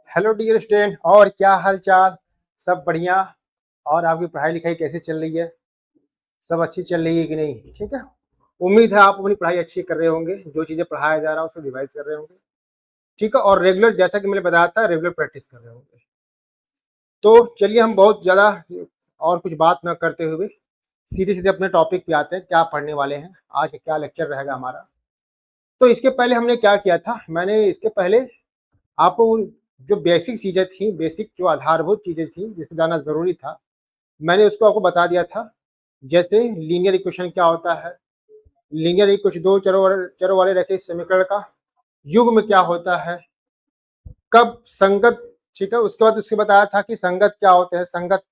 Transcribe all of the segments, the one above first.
Hello dear student, और क्या हाल चाल। सब बढ़िया। और आपकी पढ़ाई लिखाई कैसे चल रही है? सब अच्छी चल रही है कि नहीं? ठीक है। उम्मीद है आप अपनी पढ़ाई अच्छी कर रहे होंगे, जो चीज़ें पढ़ाया जा रहा है उसको रिवाइज कर रहे होंगे। ठीक है, और रेगुलर जैसा कि मैंने बताया था रेगुलर प्रैक्टिस कर रहे होंगे। तो चलिए हम बहुत ज़्यादा और कुछ बात न करते हुए सीधे सीधे अपने टॉपिक पे आते हैं, क्या पढ़ने वाले हैं, आज का क्या लेक्चर रहेगा हमारा। तो इसके पहले हमने क्या किया था, मैंने इसके पहले आपको जो बेसिक चीज़ें थी, बेसिक जो आधारभूत चीज़ें थी जिसको जानना ज़रूरी था, मैंने उसको आपको बता दिया था। जैसे लीनियर इक्वेशन क्या होता है, लीनियर इक्वेशन दो चरों वाले रैखिक समीकरण का युग्म क्या होता है, कब संगत। ठीक है, उसके बाद उसके बताया था कि संगत क्या होते हैं, संगत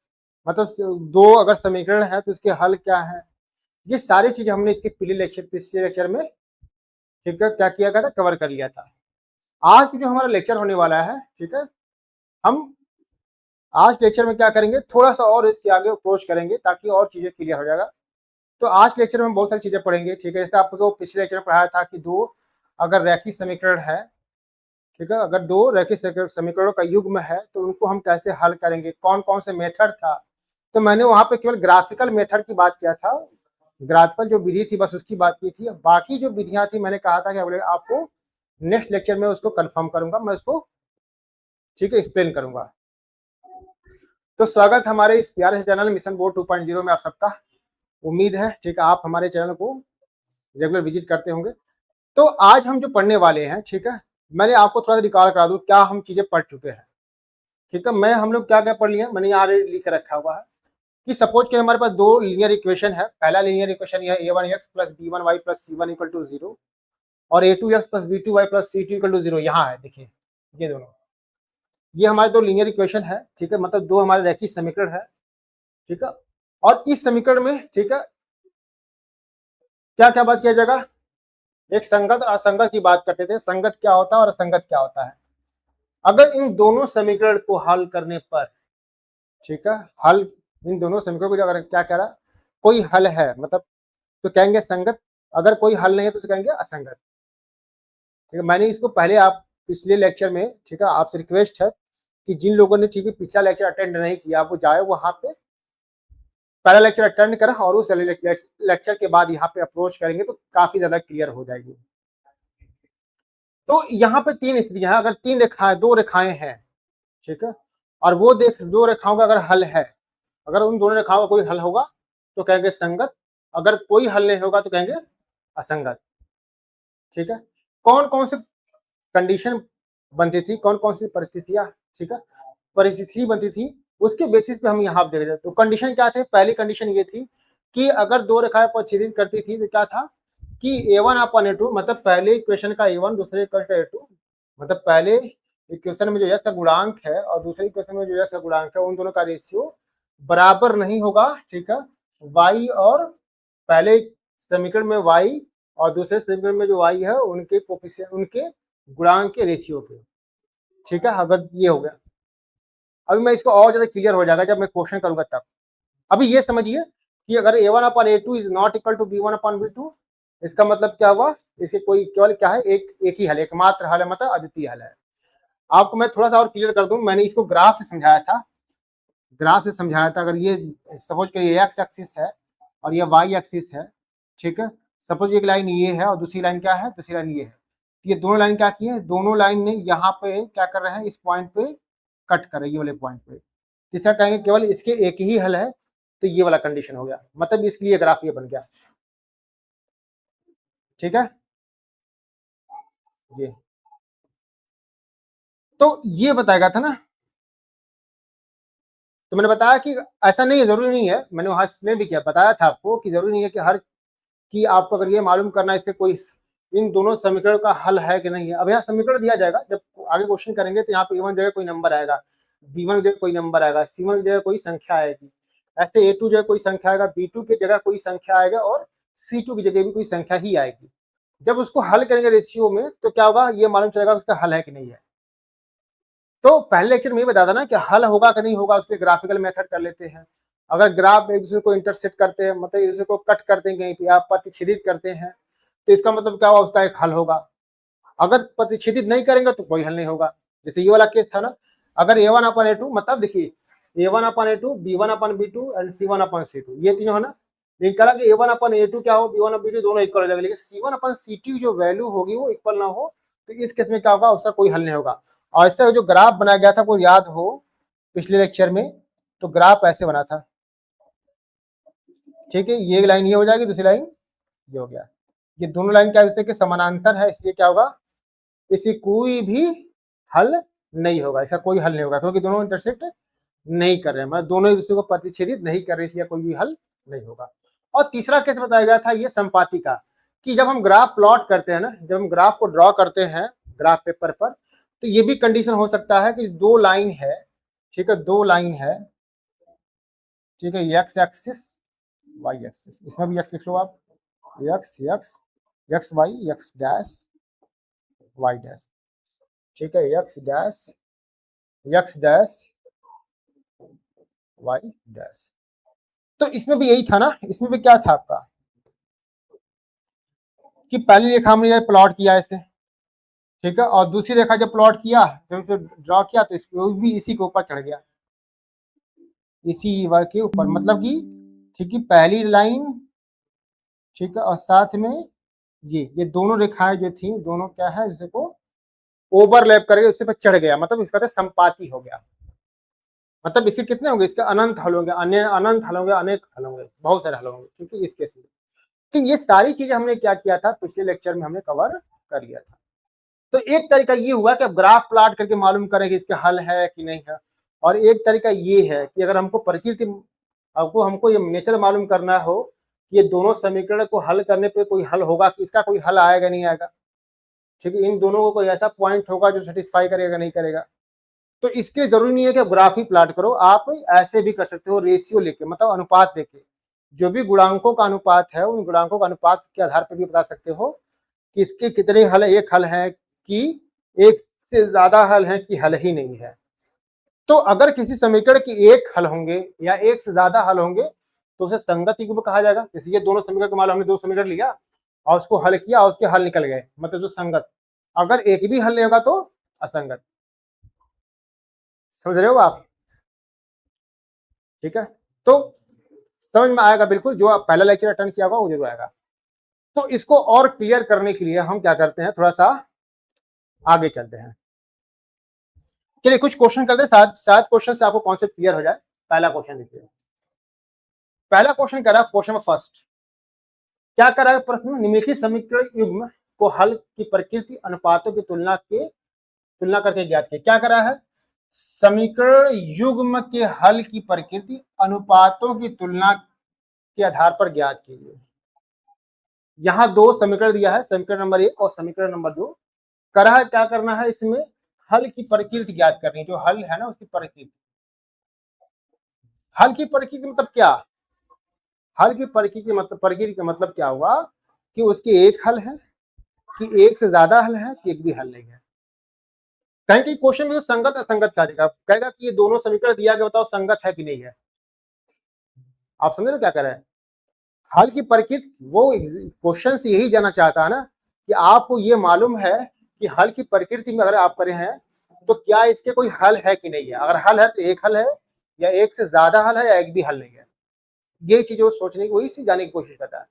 मतलब दो अगर समीकरण है तो उसके हल क्या है। ये सारी चीजें हमने इसके पिछले लेक्चर में ठीक है क्या किया गया था, कवर कर लिया था। आज जो हमारा लेक्चर होने वाला है, ठीक है, हम आज लेक्चर में क्या करेंगे, थोड़ा सा और इसके आगे अप्रोच करेंगे ताकि और चीजें क्लियर हो जाएगा। तो आज लेक्चर में हम बहुत सारी चीजें पढ़ेंगे। ठीक है, जैसे आपको पिछले लेक्चर में पढ़ाया था कि दो अगर रैखिक समीकरण है, ठीक है, अगर दो रैखिक समीकरणों का युग्म है तो उनको हम कैसे हल करेंगे, कौन कौन से मेथड था। तो मैंने वहां पे केवल ग्राफिकल मेथड की बात किया था, ग्राफिकल जो विधि थी बस उसकी बात की थी। बाकी जो विधियां थी मैंने कहा था कि आपको नेक्स्ट लेक्चर में उसको कंफर्म करूंगा, मैं उसको ठीक है एक्सप्लेन करूंगा। तो स्वागत हमारे इस प्यारे से चैनल मिशन बोर्ड 2.0 में आप सबका। उम्मीद है ठीक है आप हमारे चैनल को रेगुलर विजिट करते होंगे। तो आज हम जो पढ़ने वाले हैं, ठीक है, मैंने आपको थोड़ा सा रिकॉल करा दूं क्या हम चीजें पढ़ चुके हैं। ठीक है, मैं हम लोग क्या क्या पढ़ लिए, मैंने यहाँ लिख रखा हुआ है कि सपोज के हमारे पास दो लीनियर इक्वेशन है। पहला लीनियर इक्वेशन यह a1x plus b1y plus c1 equal to 0 और a2x plus b2y plus c2 equal to 0। यहाँ है देखिए, ये दोनों, ये हमारे दो लीनियर इक्वेशन है। ठीक है, मतलब दो हमारे रैखिक समीकरण है। ठीक है, और इस समीकरण में ठीक है क्या क्या बात किया जाएगा, एक संगत और असंगत की बात करते थे, संगत क्या होता है और असंगत क्या होता है। अगर इन दोनों समीकरण को हल करने पर, ठीक है, हल इन दोनों समीकरण को अगर क्या कह रहा, कोई हल है मतलब तो कहेंगे संगत, अगर कोई हल नहीं है तो कहेंगे असंगत। ठीक है, मैंने इसको पहले आप पिछले लेक्चर में, ठीक है, आपसे रिक्वेस्ट है कि जिन लोगों ने ठीक है पिछला लेक्चर अटेंड नहीं किया वो जाए वहां पे पहला लेक्चर अटेंड करें और उस लेक्चर के बाद यहाँ पे अप्रोच करेंगे तो काफी ज्यादा क्लियर हो जाएगी। तो यहाँ पे तीन स्थितियां हैं, अगर तीन रेखाएं, दो रेखाएं हैं, ठीक है, और वो दो रेखाओं का अगर हल है, अगर उन दोनों रेखाओं का कोई हल होगा तो कहेंगे संगत, अगर कोई हल नहीं होगा तो कहेंगे असंगत। ठीक है, कौन कौन से कंडीशन बनती थी, कौन कौन सी परिस्थितियां, ठीक है, परिस्थिति बनती थी, उसके बेसिस पे हम यहाँ देख रहे थे। तो कंडीशन क्या थे, पहली कंडीशन ये थी कि अगर दो रेखाएं प्रच्छेदित करती थी तो क्या था कि a1 अपन a2, मतलब पहले इक्वेशन का a1 दूसरे इक्वेशन का a2, मतलब पहले इक्वेशन में जो यश का गुणांक है और दूसरे इक्वेशन में जो यश का गुणांक है उन दोनों का रेशियो बराबर नहीं होगा। ठीक है, y और पहले समीकरण में y और दूसरे समीकरण में जो y है उनके कोफिशिएंट, उनके गुणांक के रेशियो के। ठीक है, अगर ये हो गया, अभी मैं इसको और ज्यादा क्लियर हो जाएगा जब मैं क्वेश्चन करूंगा तब। अभी ये समझिए कि अगर a1 upon a2 is not equal to b1 upon b2, इसका मतलब क्या हुआ, इसके कोई केवल क्या है, एक ही हल, एकमात्र हल है, मतलब अद्वितीय हल है। आपको मैं थोड़ा सा और क्लियर कर दूं, मैंने इसको ग्राफ से समझाया था, ग्राफ से समझाया था। अगर ये सपोज करिए एक्स एक्सिस है और ये वाई एक्सिस है, ठीक है, सपोज एक लाइन ये है और दूसरी लाइन क्या है, दूसरी लाइन ये है, ये दोनों लाइन क्या की है, दोनों लाइन ने यहाँ पे क्या कर रहे हैं, इस पॉइंट पे कट कर रही है, वाले पॉइंट पे। तीसरा कहेंगे केवल इसके एक ही हल है, तो ये वाला कंडीशन हो गया, मतलब इसके लिए ग्राफ ये बन गया। ठीक है जी, तो ये बताया गया था ना। तो मैंने बताया कि ऐसा नहीं है, जरूरी नहीं है, मैंने वहां एक्सप्लेन भी किया, बताया था आपको कि जरूरी नहीं है कि हर कि आपको अगर ये मालूम करना है इसके कोई इन दोनों समीकरण का हल है कि नहीं है। अब यहाँ समीकरण दिया जाएगा, जब आगे क्वेश्चन करेंगे तो यहाँ पे a1 जगह कोई नंबर आएगा, b1 जगह कोई नंबर आएगा, c1 जगह कोई संख्या आएगी, ऐसे a2 जगह कोई संख्या आएगा, b2 की जगह कोई संख्या आएगा और c2 की जगह भी कोई संख्या ही आएगी। जब उसको हल करेंगे रेशियो में तो क्या होगा, ये मालूम चलेगा उसका हल है कि नहीं है। तो पहले लेक्चर में ये बता देना कि हल होगा कि नहीं होगा, उसके ग्राफिकल मेथड कर लेते हैं। अगर ग्राफ एक दूसरे को इंटरसेक्ट करते हैं, मतलब एक दूसरे को कट करते हैं कहीं पे, आप प्रतिच्छेदित करते हैं, तो इसका मतलब क्या होगा, उसका एक हल होगा। अगर प्रतिच्छेदित नहीं करेंगे तो कोई हल नहीं होगा। जैसे ये वाला केस था ना, अगर A1/A2 मतलब देखिए A1/A2, B1/B2 एंड C1/C2 ये तीनों है ना, लेकिन करा कि A1/A2 क्या हो, B1/B2 दोनों इक्वल हो जाएंगे, लेकिन C1/C2 जो वैल्यू होगी वो इक्वल ना हो तो इस केस में क्या होगा, उसका कोई हल नहीं होगा। और इसका जो ग्राफ बनाया गया था आपको याद हो पिछले लेक्चर में, तो ग्राफ ऐसे बना था, ठीक है, ये लाइन ये हो जाएगी, दूसरी लाइन ये हो गया, ये दोनों लाइन क्या है, समानांतर है, इसलिए क्या होगा, इसी कोई भी हल नहीं होगा, इसका कोई हल नहीं होगा क्योंकि दोनों इंटरसेक्ट नहीं कर रहे हैं, मतलब दोनों एक दूसरे को प्रतिच्छेदित नहीं कर रही थी, या कोई भी हल नहीं होगा। और तीसरा केस बताया गया था ये संपाति का, कि जब हम ग्राफ प्लॉट करते हैं ना, जब हम ग्राफ को ड्रॉ करते हैं ग्राफ पेपर पर, तो ये भी कंडीशन हो सकता है कि दो लाइन है, ठीक है, दो लाइन है, ठीक है, एक्स एक्सिस वाई एक्सिस, इसमें भी एक्स लिख लो आप, X X X Y X dash Y dash, ठीक है, एक्स डैश वाई डैश। तो इसमें भी यही था ना, इसमें भी क्या था आपका कि पहली रेखा हमने प्लॉट किया ऐसे, ठीक है, और दूसरी रेखा जब प्लॉट किया, जब ड्रॉ किया, तो इसको भी इसी के ऊपर चढ़ गया, इसी वर्ग के ऊपर, मतलब कि ठीक है, पहली लाइन, ठीक है, और साथ में ये दोनों रेखाएं जो थी, दोनों क्या है, जिसको को ओवरलैप करके उसके पर चढ़ गया, मतलब इसका तो संपाति हो गया, मतलब इसके कितने होंगे, इसके अनंत हल होंगे, अन्य अनंत हल होंगे, अनेक हल होंगे, बहुत सारे हल होंगे, ठीक है, इस केस में। तो ये सारी चीजें हमने क्या किया था, पिछले लेक्चर में हमने कवर कर लिया था। तो एक तरीका ये हुआ कि अब ग्राफ प्लॉट करके मालूम करें कि इसका हल है कि नहीं है, और एक तरीका ये है कि अगर हमको प्रकृति, हमको ये नेचर मालूम करना हो कि ये दोनों समीकरण को हल करने पे कोई हल होगा, कि इसका कोई हल आएगा नहीं आएगा, ठीक है, इन दोनों को कोई ऐसा पॉइंट होगा जो सेटिस्फाई करेगा नहीं करेगा, तो इसके लिए जरूरी नहीं है कि आप ग्राफ ही प्लॉट करो, आप ऐसे भी कर सकते हो, रेशियो लेके, मतलब अनुपात लेके, जो भी गुणांकों का अनुपात है उन गुणांकों का अनुपात के आधार पर भी बता सकते हो कि इसके कितने हल, एक हल है कि एक से ज्यादा हल है कि हल ही नहीं है। तो अगर किसी समीकरण की एक हल होंगे या एक से ज्यादा हल होंगे तो उसे संगत युग्म कहा जाएगा। जैसे ये दोनों समीकरण के मान लो हमने दो समीकरण लिया और उसको हल किया और उसके हल निकल गए, मतलब जो संगत। अगर एक भी हल नहीं होगा तो असंगत। समझ रहे हो आप? ठीक है, तो समझ में आएगा बिल्कुल, जो आप पहला लेक्चर अटेंड किया होगा वो जरूर आएगा। तो इसको और क्लियर करने के लिए हम क्या करते हैं, थोड़ा सा आगे चलते हैं। चलिए कुछ क्वेश्चन करते हैं, शायद क्वेश्चन से आपको कॉन्सेप्ट क्लियर हो जाए। पहला क्वेश्चन देखिए, पहला क्वेश्चन कर रहा है क्वेश्चन फर्स्ट, क्या कर रहा है प्रश्न में, निम्नलिखित समीकरण युग्म को हल की प्रकृति अनुपातों की तुलना करके ज्ञात किया। क्या कर रहा है, समीकरण युग्म के हल की प्रकृति अनुपातों की तुलना के आधार पर ज्ञात कीजिए। यहां दो समीकरण दिया है, समीकरण नंबर 1 और समीकरण नंबर 2। करा है क्या करना है, इसमें हल की प्रकृति ज्ञात करनी है, जो हल है ना उसकी प्रकृति। हल की प्रकृति मतलब क्या, हल की प्रकृति का मतलब क्या हुआ कि उसके एक हल है कि एक से ज्यादा हल है कि एक भी हल नहीं है। कहीं कि क्वेश्चन में तो संगत असंगत क्या देगा, कहेगा कि ये दोनों समीकरण दिया गया, बताओ संगत है कि नहीं है। आप समझ रहे क्या कर रहे हैं, हल की प्रकृति, वो क्वेश्चन से यही जानना चाहता है ना कि आपको ये मालूम है कि हल की प्रकृति में अगर आप करे हैं तो क्या इसके कोई हल है कि नहीं है। अगर हल है तो एक हल है या एक से ज्यादा हल है या एक भी हल नहीं है। ये चीज वो सोचने की, वही चीज जानने की कोशिश करता है।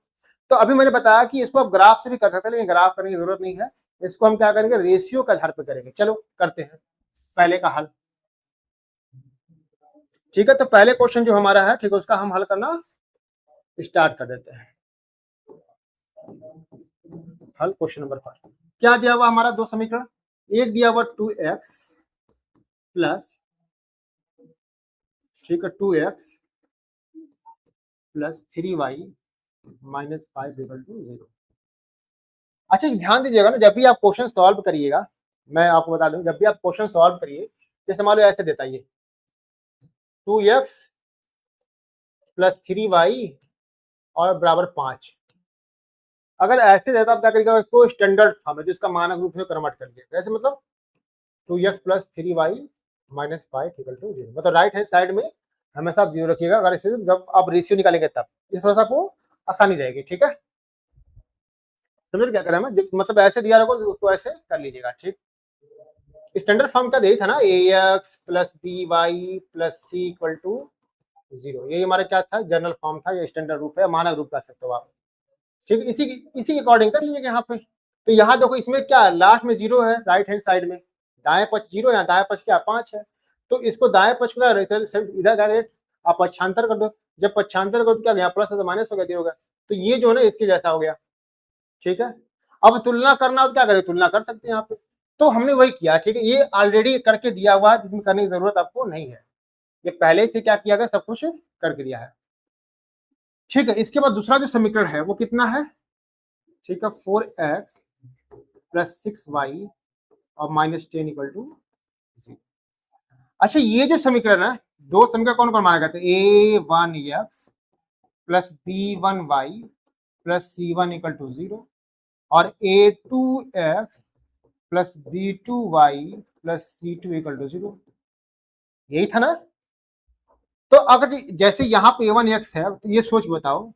तो अभी मैंने बताया कि इसको आप ग्राफ से भी कर सकते हैं, लेकिन ग्राफ करने की जरूरत नहीं है। इसको हम क्या करेंगे, रेशियो के आधार पर करेंगे। चलो करते हैं पहले का हल। ठीक है, तो पहले क्वेश्चन जो हमारा है, ठीक है, उसका हम हल करना स्टार्ट कर देते हैं। हल क्वेश्चन नंबर 5। क्या दिया हुआ हमारा, दो समीकरण, एक दिया हुआ 2x प्लस, ठीक है, 2x plus 3y minus 5 equal to 0। अच्छा ध्यान दीजिएगा ना, जब भी आप क्वेश्चन सॉल्व करिएगा, मैं आपको बता दूं, जब भी आप क्वेश्चन सॉल्व करिए, जैसे मान लो ऐसे देता है ये 2x प्लस 3y और बराबर 5। अगर ऐसे देता आप क्या करिएगा, इसको स्टैंडर्ड फॉर्म है जिसका मानक रूप में कन्वर्ट कर दिया, कैसे मतलब 2x plus 3y minus 5 equal to 0, मतलब राइट हैंड साइड में हमेशा आप 0 रखिएगा। अगर इसे जब आप रेशियो निकालेंगे तब इस थोड़ा सा आपको आसानी रहेगी। ठीक है, समझ क्या करें, मतलब ऐसे दिया रखो उसको ऐसे कर लीजिएगा। ठीक, स्टैंडर्ड फॉर्म का यही था ना, ax plus B Y plus C equal to 0, यही हमारा क्या था, जनरल फॉर्म था, ये स्टैंडर्ड रूप है, मानक रूप कह सकते हो आप। ठीक है, इसी के अकॉर्डिंग कर लीजिएगा यहाँ पे। तो यहाँ देखो इसमें क्या लास्ट में 0 है राइट हैंड साइड में, दाएं पक्ष 0 है, दाएं पक्ष क्या 5 है, तो इसको दाएं पक्ष का इधर डायरेक्ट आप पक्षांतर कर दो, जब पक्षांतर करो तो क्या गया, प्लस तो माइनस हो गया, होगा, तो ये जो है ना इसके जैसा हो गया। ठीक है, अब तुलना करना हो तो क्या करें, तुलना कर सकते हैं यहाँ पे, तो हमने वही किया। ठीक है, ये ऑलरेडी करके दिया हुआ है, जिसमें करने की जरूरत आपको नहीं है, ये पहले से क्या किया गया, सब कुछ करके दिया है। ठीक है, इसके बाद दूसरा जो समीकरण है वो कितना है, ठीक है, 4x प्लस 6y और माइनस 10 इक्वल टू 0। अच्छा, ये जो समीकरण है, दो समीकरण कौन कौन माना गया था, a1x plus b1y plus c1 equal to 0 और a2x plus b2y plus c2 equal to 0, यही था ना। तो अगर जैसे यहाँ पे a1x है, तो ये सोच बताओ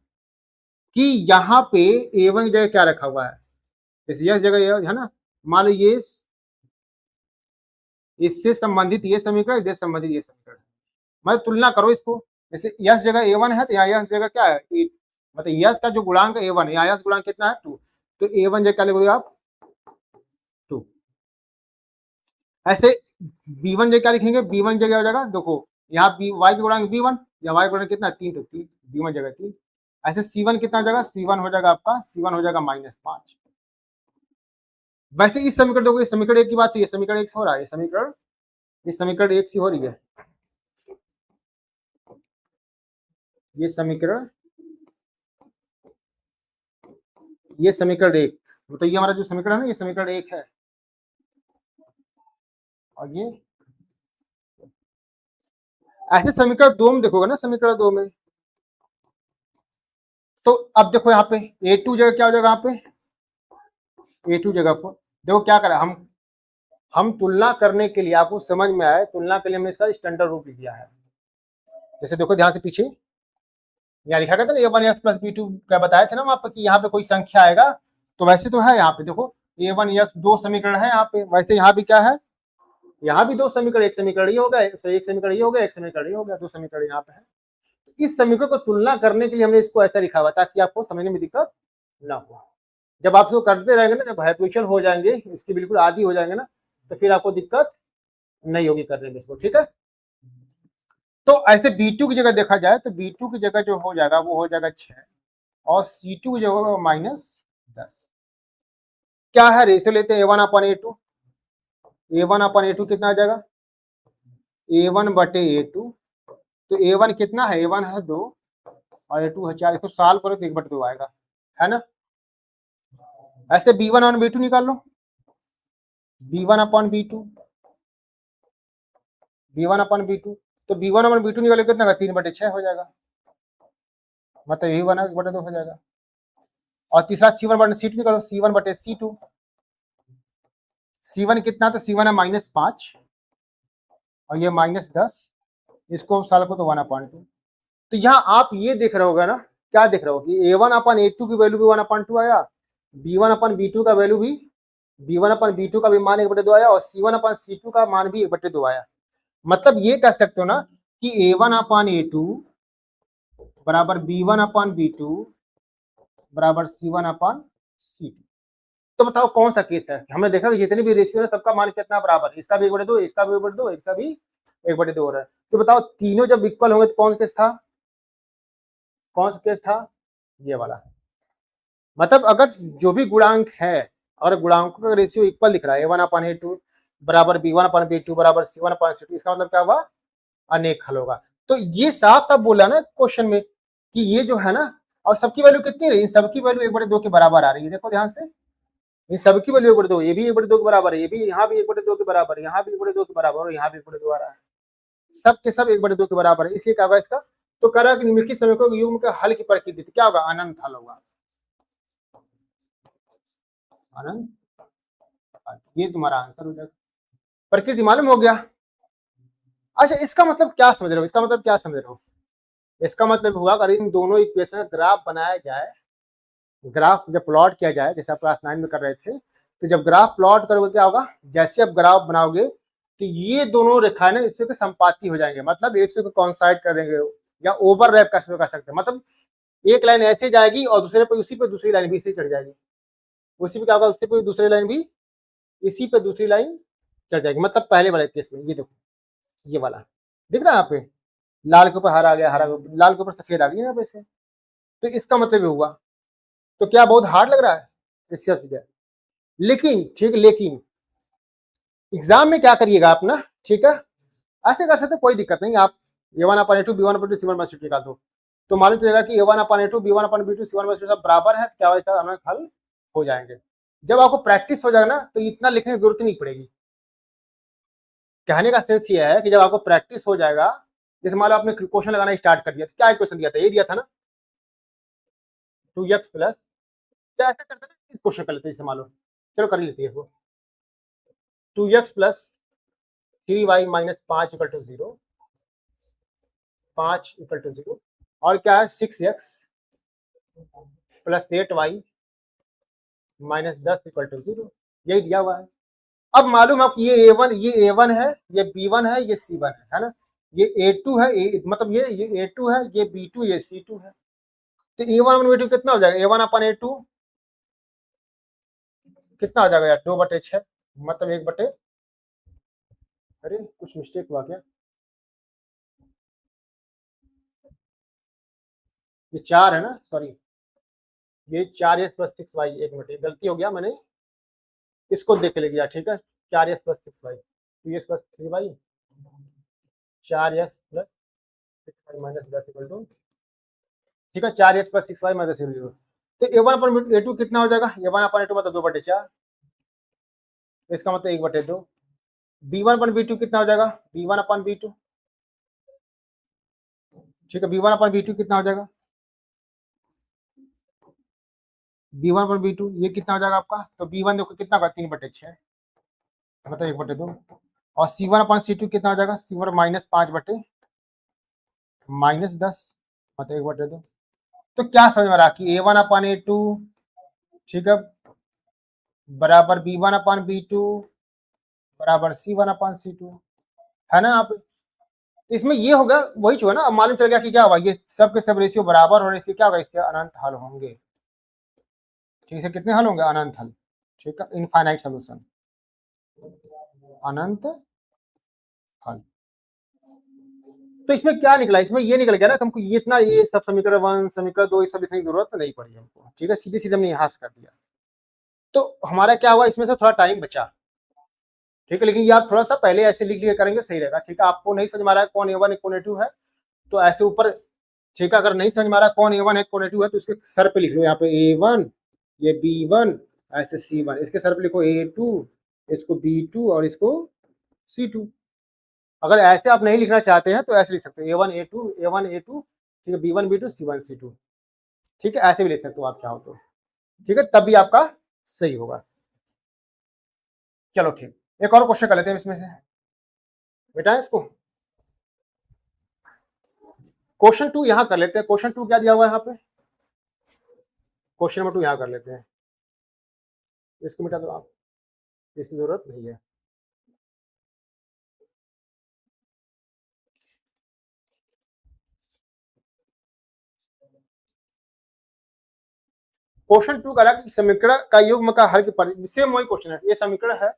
कि यहाँ पे a1 की जगह क्या रखा हुआ है, जैसे यह जगह ये है ना, मान लो ये इससे संबंधित ये समीकरण, इससे संबंधित ये समीकरण, मतलब तुलना करो इसको, जैसे यस जगह a1 है तो यहाँ यस जगह क्या है 8, मतलब यस का जो गुणांक a1 है, यहाँ यस गुणांक कितना है 2, तो a1 जगह क्या लिखोगे आप 2। ऐसे b1 जगह क्या लिखेंगे, b1 जगह हो जाएगा, देखो यहाँ y के गुणांक b1 या y गुणांक कितना 3, तो 3 b1 जगह 3। ऐसे c1 कितना जगह, c1 हो जाएगा आपका, c1 हो जाएगा -5। वैसे इस समीकरण देखो, ये समीकरण एक की बात, ये समीकरण एक से हो रहा है, ये समीकरण एक से हो रही है, ये समीकरण एक, तो ये हमारा जो समीकरण है ना, ये समीकरण एक है, और ये ऐसे समीकरण दो में देखोगे ना, समीकरण दो में, तो अब देखो यहाँ पे a2 जगह क्या हो जाएगा, यहाँ पे a2 जगह पर देखो क्या करें हम तुलना करने के लिए, आपको समझ में आए, तुलना के लिए हमने इसका स्टैंडर्ड रूप लिख दिया है। जैसे देखो ध्यान से पीछे यहाँ लिखा गया था ना a1x प्लस b2, क्या बताया था ना वहां पर कि यहाँ पे कोई संख्या आएगा, तो वैसे तो है यहाँ पे देखो a1x दो समीकरण है यहाँ पे, वैसे यहाँ भी क्या है, यहाँ भी दो समीकरण, एक समीकरण ये हो गया, एक समीकरण ये हो गया, एक समीकरण ये हो गया, दो समीकरण यहाँ पे है। तो इस समीकरण को तुलना करने के लिए हमने इसको ऐसा लिखा हुआ ताकि आपको समझने में दिक्कत ना हो। जब आप इसको करते रहेंगे ना, जब हैबिचुअल हो जाएंगे, इसके बिल्कुल आदी हो जाएंगे ना, तो फिर आपको दिक्कत नहीं होगी करने में इसको। ठीक है, तो ऐसे b2 की जगह देखा जाए तो b2 की जगह जो हो जाएगा वो हो जाएगा 6 और c2 की जगह होगा -10। क्या है, रेशियो लेते हैं a1/a2, a1/a2 कितना आ जाएगा, a1/a2, तो a1 कितना है, a1 है 2 और a2 है 4, इसको सॉल्व करो तो 1/2 आएगा, है ना। ऐसे b1/b2 निकाल लो, b1/b2, b1/b2, तो b1/b2 निकालो कितना का 3/6 हो जाएगा, मतलब यही बना 1/2 हो जाएगा। और तीसरा c1/c2 निकालो, c1/c2, c1 कितना, तो c1 है -5 और ये -10, इसको सॉल्व करो तो 1/2। तो यहाँ आप ये देख रहे होगा ना, क्या देख रहे हो कि a1/a2 की वैल्यू भी 1/2 आया, b1/b2 का वैल्यू भी, b1/b2 का भी मान 1/2 आया और c1/c2 का मान भी 1/2 आया। मतलब ये कह सकते हो ना कि a1/a2 बराबर b1/b2 बराबर c1/c2। तो बताओ कौन सा केस है, हमने देखा कि जितने भी रेशियो है सबका मान कितना बराबर, इसका भी 1/2, इसका भी 1/2, इसका भी 1/2 हो रहा है। तो बताओ तीनों जब इक्वल होंगे तो कौन सा केस था, कौन सा केस था, ये वाला। मतलब अगर जो भी गुणांक है, अगर गुणांकों का रेशियो इक्वल दिख रहा है, a1/a2 बराबर b1/b2 बराबर c1/c2, इसका मतलब क्या हुआ, अनेक हल होगा। तो ये साफ साफ बोला ना क्वेश्चन में कि ये जो है ना, और सबकी वैल्यू कितनी रही, इन सबकी वैल्यू 1/2 के बराबर आ रही है, देखो ध्यान से, इन सबकी वैल्यू 1/2, ये भी 1/2 के बराबर है, ये भी यहाँ भी 1/2 के बराबर है, यहाँ भी 1/2 के बराबर और यहाँ भी 1/2 आ रहा है, सब के सब 1/2 के बराबर है। इसलिए क्या होगा इसका, तो कह रहा है कि निम्नलिखित समीकरणों के युग्म का हल की प्रकृति क्या होगा, अनंत हल होगा, अनंत हल। ये तुम्हारा आंसर हो जाएगा, प्रकृति मालूम हो गया। अच्छा, इसका मतलब क्या समझ रहे हो, इसका मतलब क्या समझ रहे हो, इसका मतलब हुआ अगर इन दोनों इक्वेशन का ग्राफ बनाया जाए, ग्राफ जब प्लॉट किया जाए, जैसे आप क्लास 9 में कर रहे थे, तो जब ग्राफ प्लॉट करोगे क्या होगा, जैसे आप ग्राफ बनाओगे तो ये दोनों रेखाएं ना इससे के संपाती हो जाएंगे, मतलब एक दूसरे को कॉन्साइड करेंगे या ओवरलैप कैसे कर सकते हैं, मतलब एक लाइन ऐसे जाएगी और दूसरे पे उसी पे दूसरी लाइन भी इसी चढ़ जाएगी, उसी पे क्या होगा, उसी पे दूसरी लाइन भी इसी पे दूसरी लाइन चढ़ जाएगी। मतलब पहले वाले केस में ये देखो, ये वाला दिख रहा है यहाँ पे, लाल के ऊपर हरा आ गया, हरा लाल के ऊपर सफेद आ गई ना वैसे, तो इसका मतलब ये हुआ। तो क्या बहुत हार्ड लग रहा है इससे चीज है, लेकिन ठीक, लेकिन एग्जाम में क्या करिएगा आप ना, ठीक है, ऐसे कर सकते कोई दिक्कत नहीं, आप a1/a2 b1/2 c1/c2 निकाल दो, तो मालूम चलेगा कि a1/a2 b1/b2 c1/c2 सब बराबर है, क्या इसका अनंत हल हो जाएंगे। जब आपको प्रैक्टिस हो जाएगा ना तो इतना लिखने की जरूरत नहीं पड़ेगी। कहने का सेंस ये है कि जब आपको प्रैक्टिस हो जाएगा, जैसे मान लो आपने क्वेश्चन लगाना स्टार्ट कर दिया, तो क्या इक्वेशन दिया था, ये दिया था ना 2x प्लस, क्या ऐसा करते ना, इस क्वेश्चन कर लेते हैं, मान लो चलो कर ही लेती है वो, 2x plus 3y minus 5 equal to 0, 5 equal to 0, और क्या है 6x plus 8y minus 10 equal to 0, यही दिया हुआ है। अब मालूम आप ये a1 है, ये b1 है, ये c1 है ना, ये a2 है, मतलब ये a2 है, ये b2, ये c2 है, तो a1 b2 कितना हो जाएगा, a1/a2 कितना हो जाएगा यार, 2/6, मतलब 1/, अरे कुछ मिस्टेक हुआ क्या, ये 4 है ना, सॉरी ये 4s प्लस 6y, 1/, गलती हो गया, मैंने इसको देख के ले गया, ठीक है, 4s plus 6y, 2s plus 3y, 4s plus 6y minus 10 equal to, ठीक है, 4s प्लस 6y माइनस 0, तो a1/a2 कितना हो जाएगा, a1/a2 मतलब 2/4, इसका मतलब 1/2, b1/b2 कितना हो जाएगा, b1/b2, ठीक है, b1/b2 कितना हो जाएगा, b1/b2 ये कितना हो जाएगा आपका, तो b1 देखो कितना होगा, 3/6, मतलब 1/2, और c1/c2 कितना हो जाएगा, c1 माइनस 5/, माइनस 10, मतलब 1/2। तो क्या समझ में रहा कि a1/a2, ठीक है, बराबर b1/b2 बराबर c1/c2, है ना। आप इसमें ये होगा, वही जो है ना, अब मालूम चल गया कि क्या होगा, ये सब के सब रेशियो बराबर होने से क्या होगा, इसके अनंत हल होंगे, ठीक है, कितने हल होंगे, अनंत हल, ठीक है, इनफाइनाइट सोल्यूशन, अनंत हल। तो इसमें क्या निकला, इसमें ये निकल गया ना, हमको ये इतना, ये सब समीकरण 1 समीकरण 2 ये सब लिखने की जरूरत नहीं पड़ी हमको, ठीक है, सीधे सीधे हमने यहाँ से कर दिया। तो हमारा क्या हुआ, इसमें से थोड़ा टाइम बचा, ठीक है, लेकिन ये आप थोड़ा सा पहले ऐसे लिख लिया करेंगे सही रहेगा, ठीक है, आपको नहीं समझ में आ रहा है कौन a1 कौन a2 है, तो ऐसे ऊपर, ठीक है, अगर नहीं समझ में आ रहा कौन a1 है कौन a2 है, तो इसके सर पे लिख लो, यहाँ पे a1, ये b1, ऐसे c1, इसके सर पे लिखो a2, इसको b2 और इसको c2। अगर ऐसे आप नहीं लिखना चाहते हैं तो ऐसे लिख सकते हैं a1 a2 a1 a2, ठीक है, b1 b2 c1 c2, ठीक है, ऐसे भी लिख सकते हो आप चाहो तो, ठीक है, तब भी आपका सही होगा। चलो ठीक, एक और क्वेश्चन कर लेते हैं इसमें से, बेटा इसको क्वेश्चन 2 यहाँ कर लेते हैं, क्वेश्चन 2 क्या दिया हुआ है यहाँ पे, क्वेश्चन नंबर 2 यहाँ कर लेते हैं, इसको मिटा दो आप, इसकी जरूरत नहीं है। क्वेश्चन 2 कह रहा है कि समीकरण का युग्म का हल की, सेम वही क्वेश्चन है, ये समीकरण है,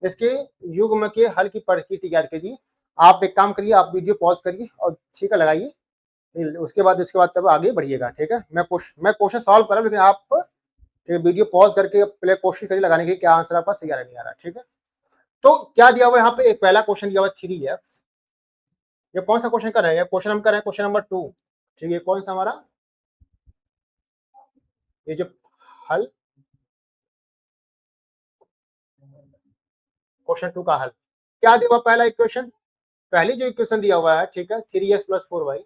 इसके युग्म के हल की प्रकृति ज्ञात कीजिए। आप एक काम करिए, आप वीडियो पॉज करिए और ठीक है लगाइए, उसके बाद तब आगे बढ़िएगा, ठीक है, मैं क्वेश्चन सॉल्व कर रहा हूँ, लेकिन आप वीडियो पॉज करके पहले कोशिश करिए लगाने की, क्या आंसर आपका सही आ रहा नहीं आ रहा, ठीक है। तो क्या दिया हुआ है यहाँ पे, एक पहला क्वेश्चन दिया हुआ 3x, ये कौन सा क्वेश्चन कर रहे हैं, क्वेश्चन हम कर रहे हैं क्वेश्चन नंबर 2, ठीक है, कौन सा हमारा ये जो हल, क्वेश्चन 2 का हल क्या दिया हुआ, पहला इक्वेशन, पहली जो इक्वेशन दिया हुआ है, ठीक है, 3x plus 4y,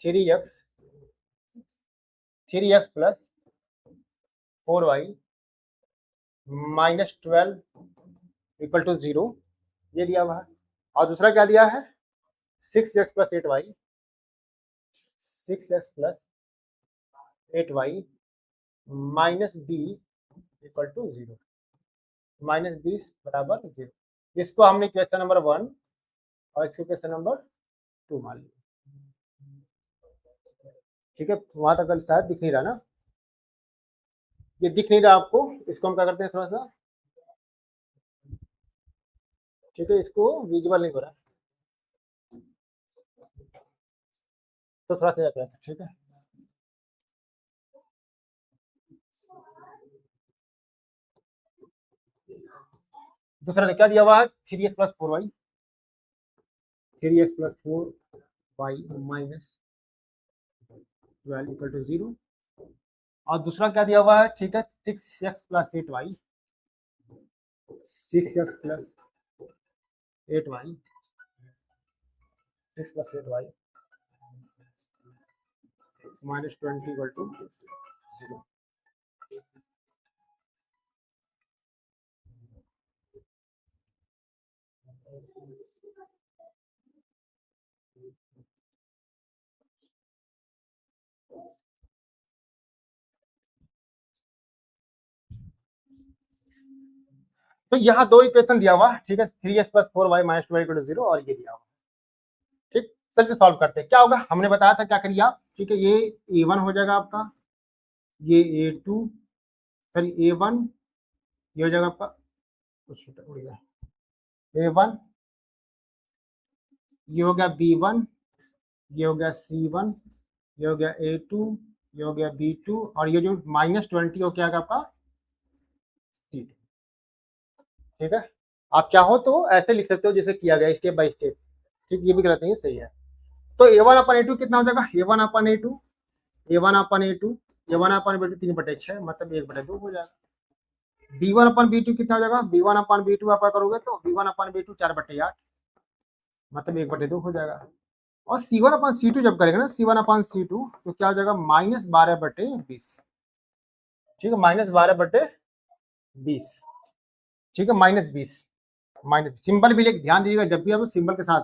3x 3x plus 4y minus 12 equal to 0, ये दिया हुआ है। और दूसरा क्या दिया है, 6x plus 8y, 6x plus 8y minus b equal to 0, -20 बराबर 0। इसको हमने क्वेश्चन नंबर 1 और इसको क्वेश्चन नंबर 2 मान लिया। ठीक है, वहां तक शायद दिख नहीं रहा ना, ये दिख नहीं रहा आपको, इसको हम क्या करते हैं थोड़ा सा, ठीक है, इसको विजुअल नहीं हो रहा तो थोड़ा सा जाता है। ठीक है, दूसरा क्या दिया हुआ है, 3x + 4y, 3x + 4y minus 12 equal to 0। और दूसरा क्या दिया हुआ है, ठीक है, 6x + 8y, 6x + 8y, 6 + 8y -20 equal to 0। तो यहाँ दो इक्वेशन दिया हुआ, ठीक है, 3x + 4y -12 इक्वल टू 0 और ये दिया हुआ। ठीक, चलिए सॉल्व करते हैं। क्या होगा, हमने बताया था क्या करिए आप, ठीक है, ये a1 हो जाएगा आपका, ये a2, सॉरी a1, ये हो जाएगा आपका, कुछ उड़ गया, a1, ये हो गया b1, ये हो गया c1, ये हो गया a2, ये हो गया b2, और ये जो -20 हो क्या आपका c2। ठीक है, आप चाहो तो ऐसे लिख सकते हो जैसे किया गया स्टेप बाय स्टेप। ठीक, ये भी गलत नहीं है, सही है। तो a1/a2 कितना हो जाएगा, a1/a2, a1/a2, a1/b2 3/6, मतलब 1/2 हो जाएगा। b1/b2 कितना हो जाएगा, b1/b2 आप करोगे तो b1/b2 4/8, मतलब 1/2 हो जाएगा। और c1/c2 जब करेंगे ना, c1/c2 तो क्या हो जाएगा, -12/20। ठीक है, -12/20, ठीक है, -20, माइनस सिंबल भी लिख, ध्यान दीजिएगा जब भी आप सिंबल के साथ,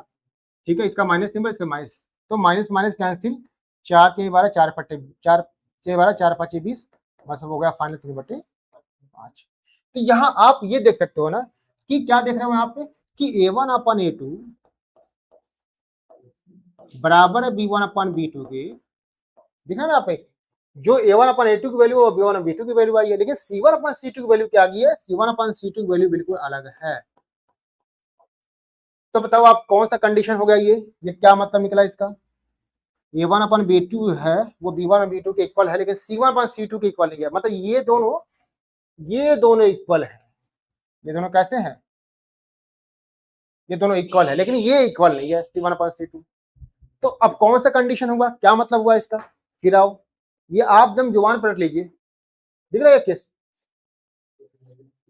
ठीक है, इसका माइनस सिंबल, इसका माइनस, तो माइनस माइनस कैंसिल, 4 के 12 4 से 12 4 5 20, मतलब हो गया फाइनल 3/5। तो यहाँ आप ये देख सकते हो ना कि क्या देख रहे हो यहाँ पे कि a1/a2 बराबर है b1/b2 के, दिख रहा है ना यहाँ पे, जो a1/a2 की वैल्यू और b1/b2 की वैल्यू आई है, लेकिन c1/c2 की वैल्यू क्या आ गई है, c1/c2 की वैल्यू बिल्कुल अलग है। तो बताओ आप कौन सा कंडीशन हो गया, ये क्या मतलब निकला इसका, a1/b2 है वो b1/b2 के इक्वल है, लेकिन c1/c2 के इक्वल नहीं है, मतलब ये दोनों इक्वल है, ये दोनों कैसे हैं, ये दोनों इक्वल है, लेकिन ये इक्वल नहीं है c1/c2। तो अब कौन सा कंडीशन होगा, क्या मतलब हुआ इसका, फिर आओ ये आप एकदम जुबान पर रख लीजिए, दिख रहा है केस,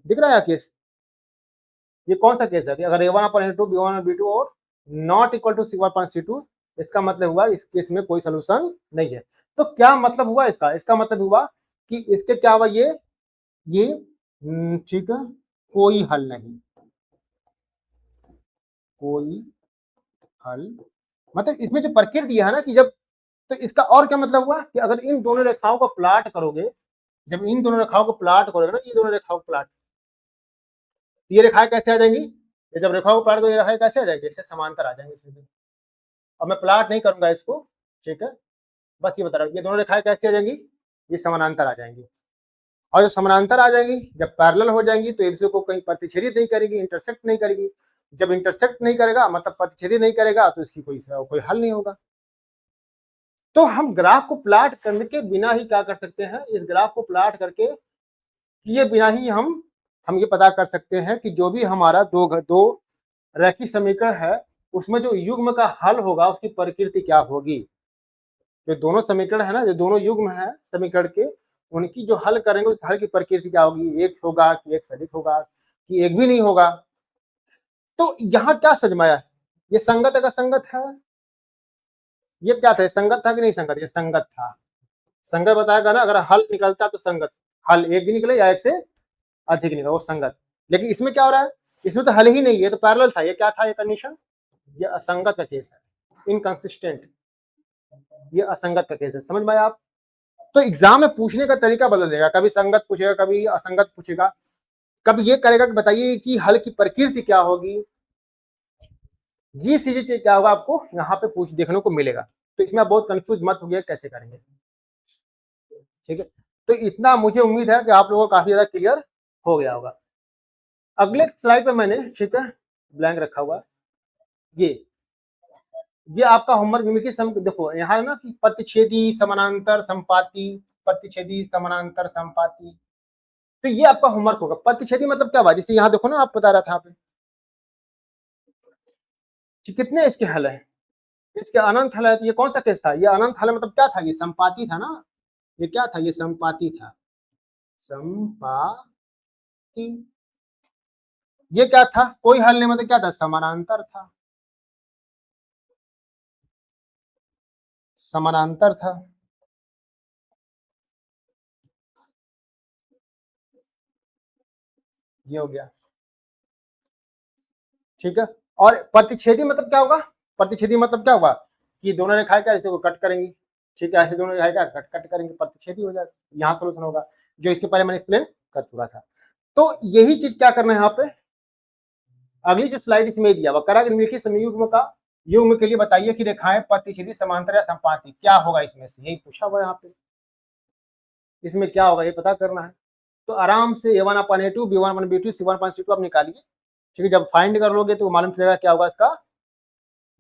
दिख रहा है केस, ये कौन सा केस है कि अगर a1/a2 b1/b2 और नॉट इक्वल टू c1/c2, इसका मतलब हुआ इस केस में कोई सोल्यूशन नहीं है। तो क्या मतलब हुआ इसका, इसका मतलब हुआ कि इसके क्या हुआ, ये ठीक है, कोई हल नहीं, कोई हल, मतलब इसमें जो प्रकृति है ना कि जब, तो इसका और क्या मतलब हुआ कि अगर इन दोनों रेखाओं को प्लाट करोगे, जब इन दोनों रेखाओं को प्लाट करोगे ना, ये दोनों रेखाओं को प्लाट, ये रेखाएं कैसे आ जाएंगी, ये जब रेखाओं को प्लाट करोगे रेखाएं कैसे आ जाएंगी, इससे समांतर आ जाएंगे सीधे। अब मैं प्लाट नहीं करूंगा इसको, ठीक है, बस ये बता रहा हूँ, ये दोनों रेखाएं कैसे आ जाएंगी, ये समानांतर आ जाएंगी, और जब समानांतर आ जाएंगी, जब पैरेलल हो जाएंगी तो एक दूसरे को कहीं प्रतिच्छेदित नहीं करेगी, इंटरसेक्ट नहीं करेगी। जब इंटरसेक्ट नहीं करेगा मतलब प्रतिच्छेदित नहीं करेगा तो इसकी कोई हल नहीं होगा। तो हम ग्राफ को प्लाट करने के बिना ही क्या कर सकते हैं, इस ग्राफ को प्लाट करके किए बिना ही हम ये पता कर सकते हैं कि जो भी हमारा दो रैखिक समीकरण है उसमें जो युग्म का हल होगा उसकी प्रकृति क्या होगी। जो दोनों समीकरण है ना, जो दोनों युग्म है समीकरण के, उनकी जो हल करेंगे उस हल की प्रकृति क्या होगी, एक होगा कि एक से अधिक होगा कि एक भी नहीं होगा। तो यहाँ क्या सजमाया, ये संगत अगर संगत है, ये क्या था, संगत था कि नहीं संगत, ये संगत था, संगत बताएगा ना, अगर हल निकलता तो संगत, हल एक भी निकले या एक से अधिक निकले वो संगत। लेकिन इसमें क्या हो रहा है, इसमें तो हल ही नहीं है, तो पैरेलल था, ये क्या था, ये कंडीशन, ये असंगत का केस है, इनकंसिस्टेंट, ये असंगत का केस है, समझ में आया आप। तो एग्जाम में पूछने का तरीका बदल देगा, कभी संगत पूछेगा, कभी असंगत पूछेगा, कभी ये करेगा कि बताइए कि हल की प्रकृति क्या होगी, ये चीजें क्या होगा आपको यहाँ पे पूछ देखने को मिलेगा। तो इसमें आप बहुत कंफ्यूज मत हो गया कैसे करेंगे, ठीक है। तो इतना मुझे उम्मीद है कि आप लोगों को काफी ज्यादा क्लियर हो गया होगा। अगले स्लाइड पे मैंने, ठीक है, ब्लैंक रखा हुआ ये आपका होमवर्क देखो यहाँ है ना कि प्रतिच्छेदी समानांतर संपाती, प्रतिच्छेदी समानांतर संपाती, तो ये आपका होमवर्क होगा। प्रतिच्छेदी मतलब क्या हुआ, जैसे यहाँ देखो ना, आप बता रहा था यहाँ पे कितने इसके हल है, इसके अनंत हल है। तो ये कौन सा केस था, ये अनंत हल मतलब क्या था, ये संपाती था ना, ये क्या था, ये संपाती था, संपाती। ये क्या था, कोई हल नहीं, मतलब क्या था, समानांतर था, समानांतर था। ये हो गया, ठीक है। और प्रतिच्छेदी मतलब क्या होगा, प्रतिच्छेदी मतलब क्या होगा कि दोनों रेखाएं क्या इसे को कट करेंगी, ठीक है, ऐसे दोनों रेखाएं क्या कट कट करेंगे, प्रतिच्छेदी हो जाएगा, यहाँ सोल्यूशन होगा, जो इसके पहले मैंने एक्सप्लेन कर चुका था। तो यही चीज क्या करना है यहाँ पे, अगली जो स्लाइड इसमें दिया हुआ करा निम्नलिखित समयुग्म का युग्म के लिए बताइए कि रेखाएं प्रतिच्छेदी समांतर या संपाती क्या होगा, इसमें से यही पूछा हुआ यहाँ पे, इसमें क्या होगा ये पता करना है। तो आराम से a1/a2 b1/b2 c1/c2 आप निकालिए, ठीक है। जब फाइंड कर लोगे तो मालूम चलेगा क्या होगा, इसका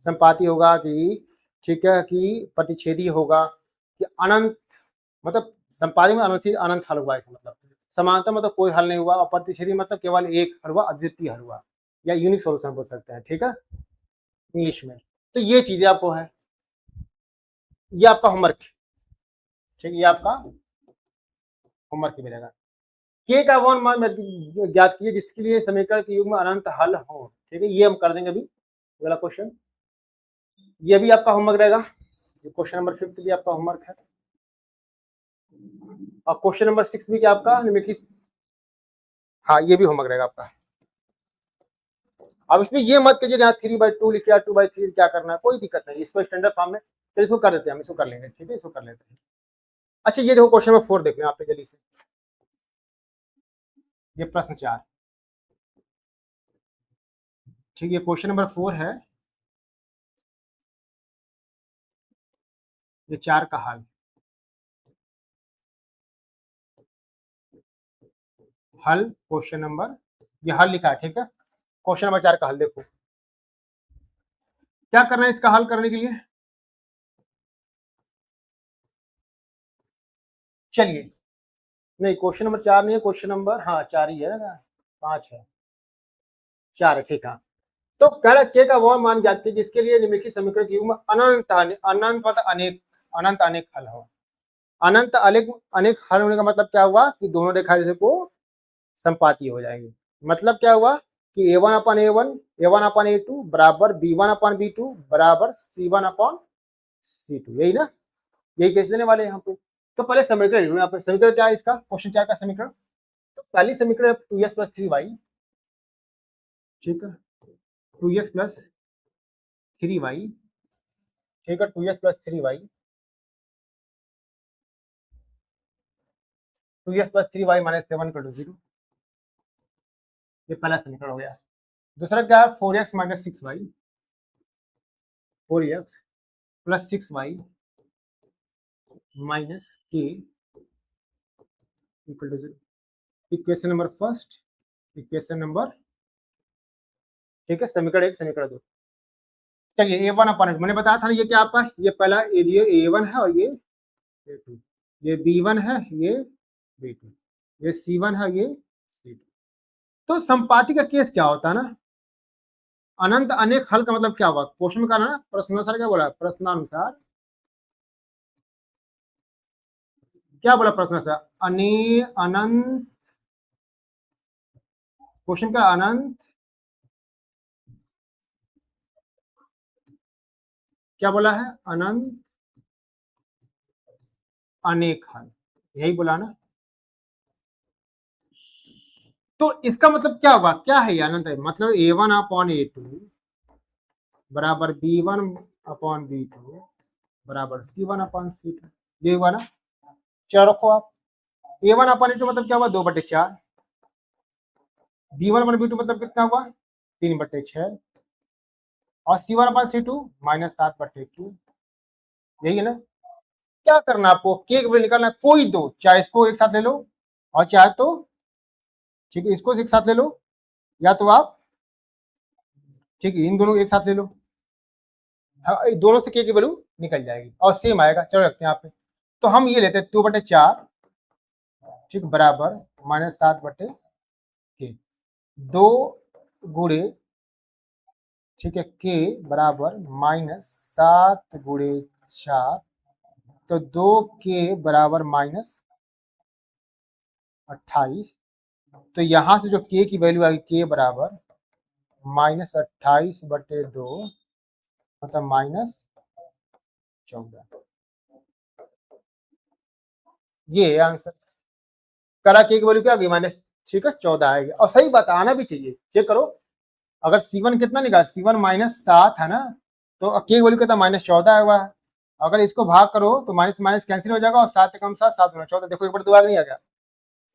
संपाती होगा कि, ठीक है, कि प्रतिच्छेदी होगा कि अनंत, मतलब संपादी में अनंत अनंत हल हुआ, इसका मतलब समांतर मतलब कोई हल नहीं हुआ, और प्रतिच्छेदी मतलब केवल एक हल हुआ, अद्वितीय हल हुआ, या यूनिक सॉल्यूशन बोल सकते हैं, ठीक है, इंग्लिश में। तो ये चीजें आपको है, ये आपका होमवर्क, ठीक है, ये आपका होमवर्क मिलेगा। के का वन मान ज्ञात कीजिए जिसके लिए समीकरण के युग्म अनंत हल हो, ठीक है, ये हम कर देंगे अभी अगला क्वेश्चन। ये भी आपका होमवर्क रहेगा, क्वेश्चन नंबर 5 भी आपका होमवर्क है, और क्वेश्चन नंबर 6 भी क्या आपका निम्नलिखित, हाँ ये भी होमवर्क रहेगा आपका। अब इसमें ये मत कीजिए यहाँ 3/2 लिखिए, 2/3 क्या करना है, कोई दिक्कत नहीं, इसको स्टैंडर्ड फॉर्म में, तो इसको कर देते हैं, हम इसको कर लेंगे, ठीक है, इसको कर लेते हैं। अच्छा ये देखो क्वेश्चन नंबर 4 देख लें आप जल्दी से, ये प्रश्न 4, ठीक है, क्वेश्चन नंबर 4 है, ये 4 का हल, हल क्वेश्चन नंबर, ये हल लिखा है, ठीक है, क्वेश्चन नंबर 4 का हल देखो क्या करना है इसका हल करने के लिए। चलिए, नहीं क्वेश्चन नंबर 4 नहीं है, क्वेश्चन नंबर, हाँ 4 ही है ना, 5 है, 4 है, ठीक है। तो कह रहा के का वह मान ज्ञात कीजिए जिसके लिए निम्नलिखित समीकरण की युग्म अनंत अनंत मतलब अनेक, अनंत अनेक हल हो। अनंत अनेक अनेक हल होने का मतलब क्या हुआ कि दोनों रेखा जैसे को संपाती हो जाएंगी, मतलब क्या हुआ कि a1/a1 a1/a2 बराबर b1/b2 बराबर c1/c2, यही ना, यही कैसे देने वाले यहाँ पे। तो पहले समीकरण, यहाँ पे समीकरण क्या है इसका, क्वेश्चन 4 का समीकरण, तो पहली समीकरण है 2x + 3y, ठीक है, 2x + 3y, ठीक है, 2x + 3y, 2x + 3y - 7 = 0, ये पहला समीकरण हो गया। दूसरा क्या है 4x - 6y, 4x + 6y - k = 0, equation number first, equation number, ठीक है, समीकरण 1 समीकरण 2। चलिए a1/, मैंने बताया था ना ये क्या आपका, ये पहला a1 है, और ये a2, ये b1 है, ये b2, ये c1 है, ये c2। तो संपाती का केस क्या होता है ना, अनंत अनेक हल का मतलब क्या होगा, क्वेश्चन का ना प्रश्नानुसार क्या बोला, प्रश्नानुसार क्या बोला, प्रश्नानुसार अनंत, क्वेश्चन का अनंत क्या बोला है, अनंत अनेक हल, यही बोला ना। तो इसका मतलब क्या होगा, क्या है ये अनंत है, मतलब a1/a2 बराबर b1/b2 बराबर c1/c2, ये हुआ ना। चलो रखो आप। A1 अपन A2 मतलब क्या हुआ 2/4, B1 अपन B2 मतलब कितना हुआ 3/6, और C1 अपन C2 -7/K। यही है ना। क्या करना आपको, के की वैल्यू निकालना है, कोई दो, चाहे इसको एक साथ ले लो और चाहे तो ठीक है इसको एक साथ ले लो, या तो आप ठीक है इन दोनों को एक साथ ले लो। हाँ, दोनों से के की वैल्यू निकल जाएगी और सेम आएगा। चलो रखते हैं यहाँ पे। तो हम ये लेते हैं 2/4 ठीक बराबर -7/K, 2 गुणे ठीक है के बराबर -7 × 4, तो 2K बराबर -28। तो यहां से जो के की वैल्यू आएगी के बराबर -28/2 मतलब -14। ये है आंसर। करा के की वैल्यू क्या होगी ठीक है 14 आएगी। और सही बात आना भी चाहिए, चेक करो। अगर C1 कितना निकाला, C1 -7 है ना, तो के की वैल्यू कितना -14 हुआ है। अगर इसको भाग करो तो माइनस माइनस कैंसिल हो जाएगा और 7 कम 7 7 गुना 14, देखो 1/2 नहीं आ गया।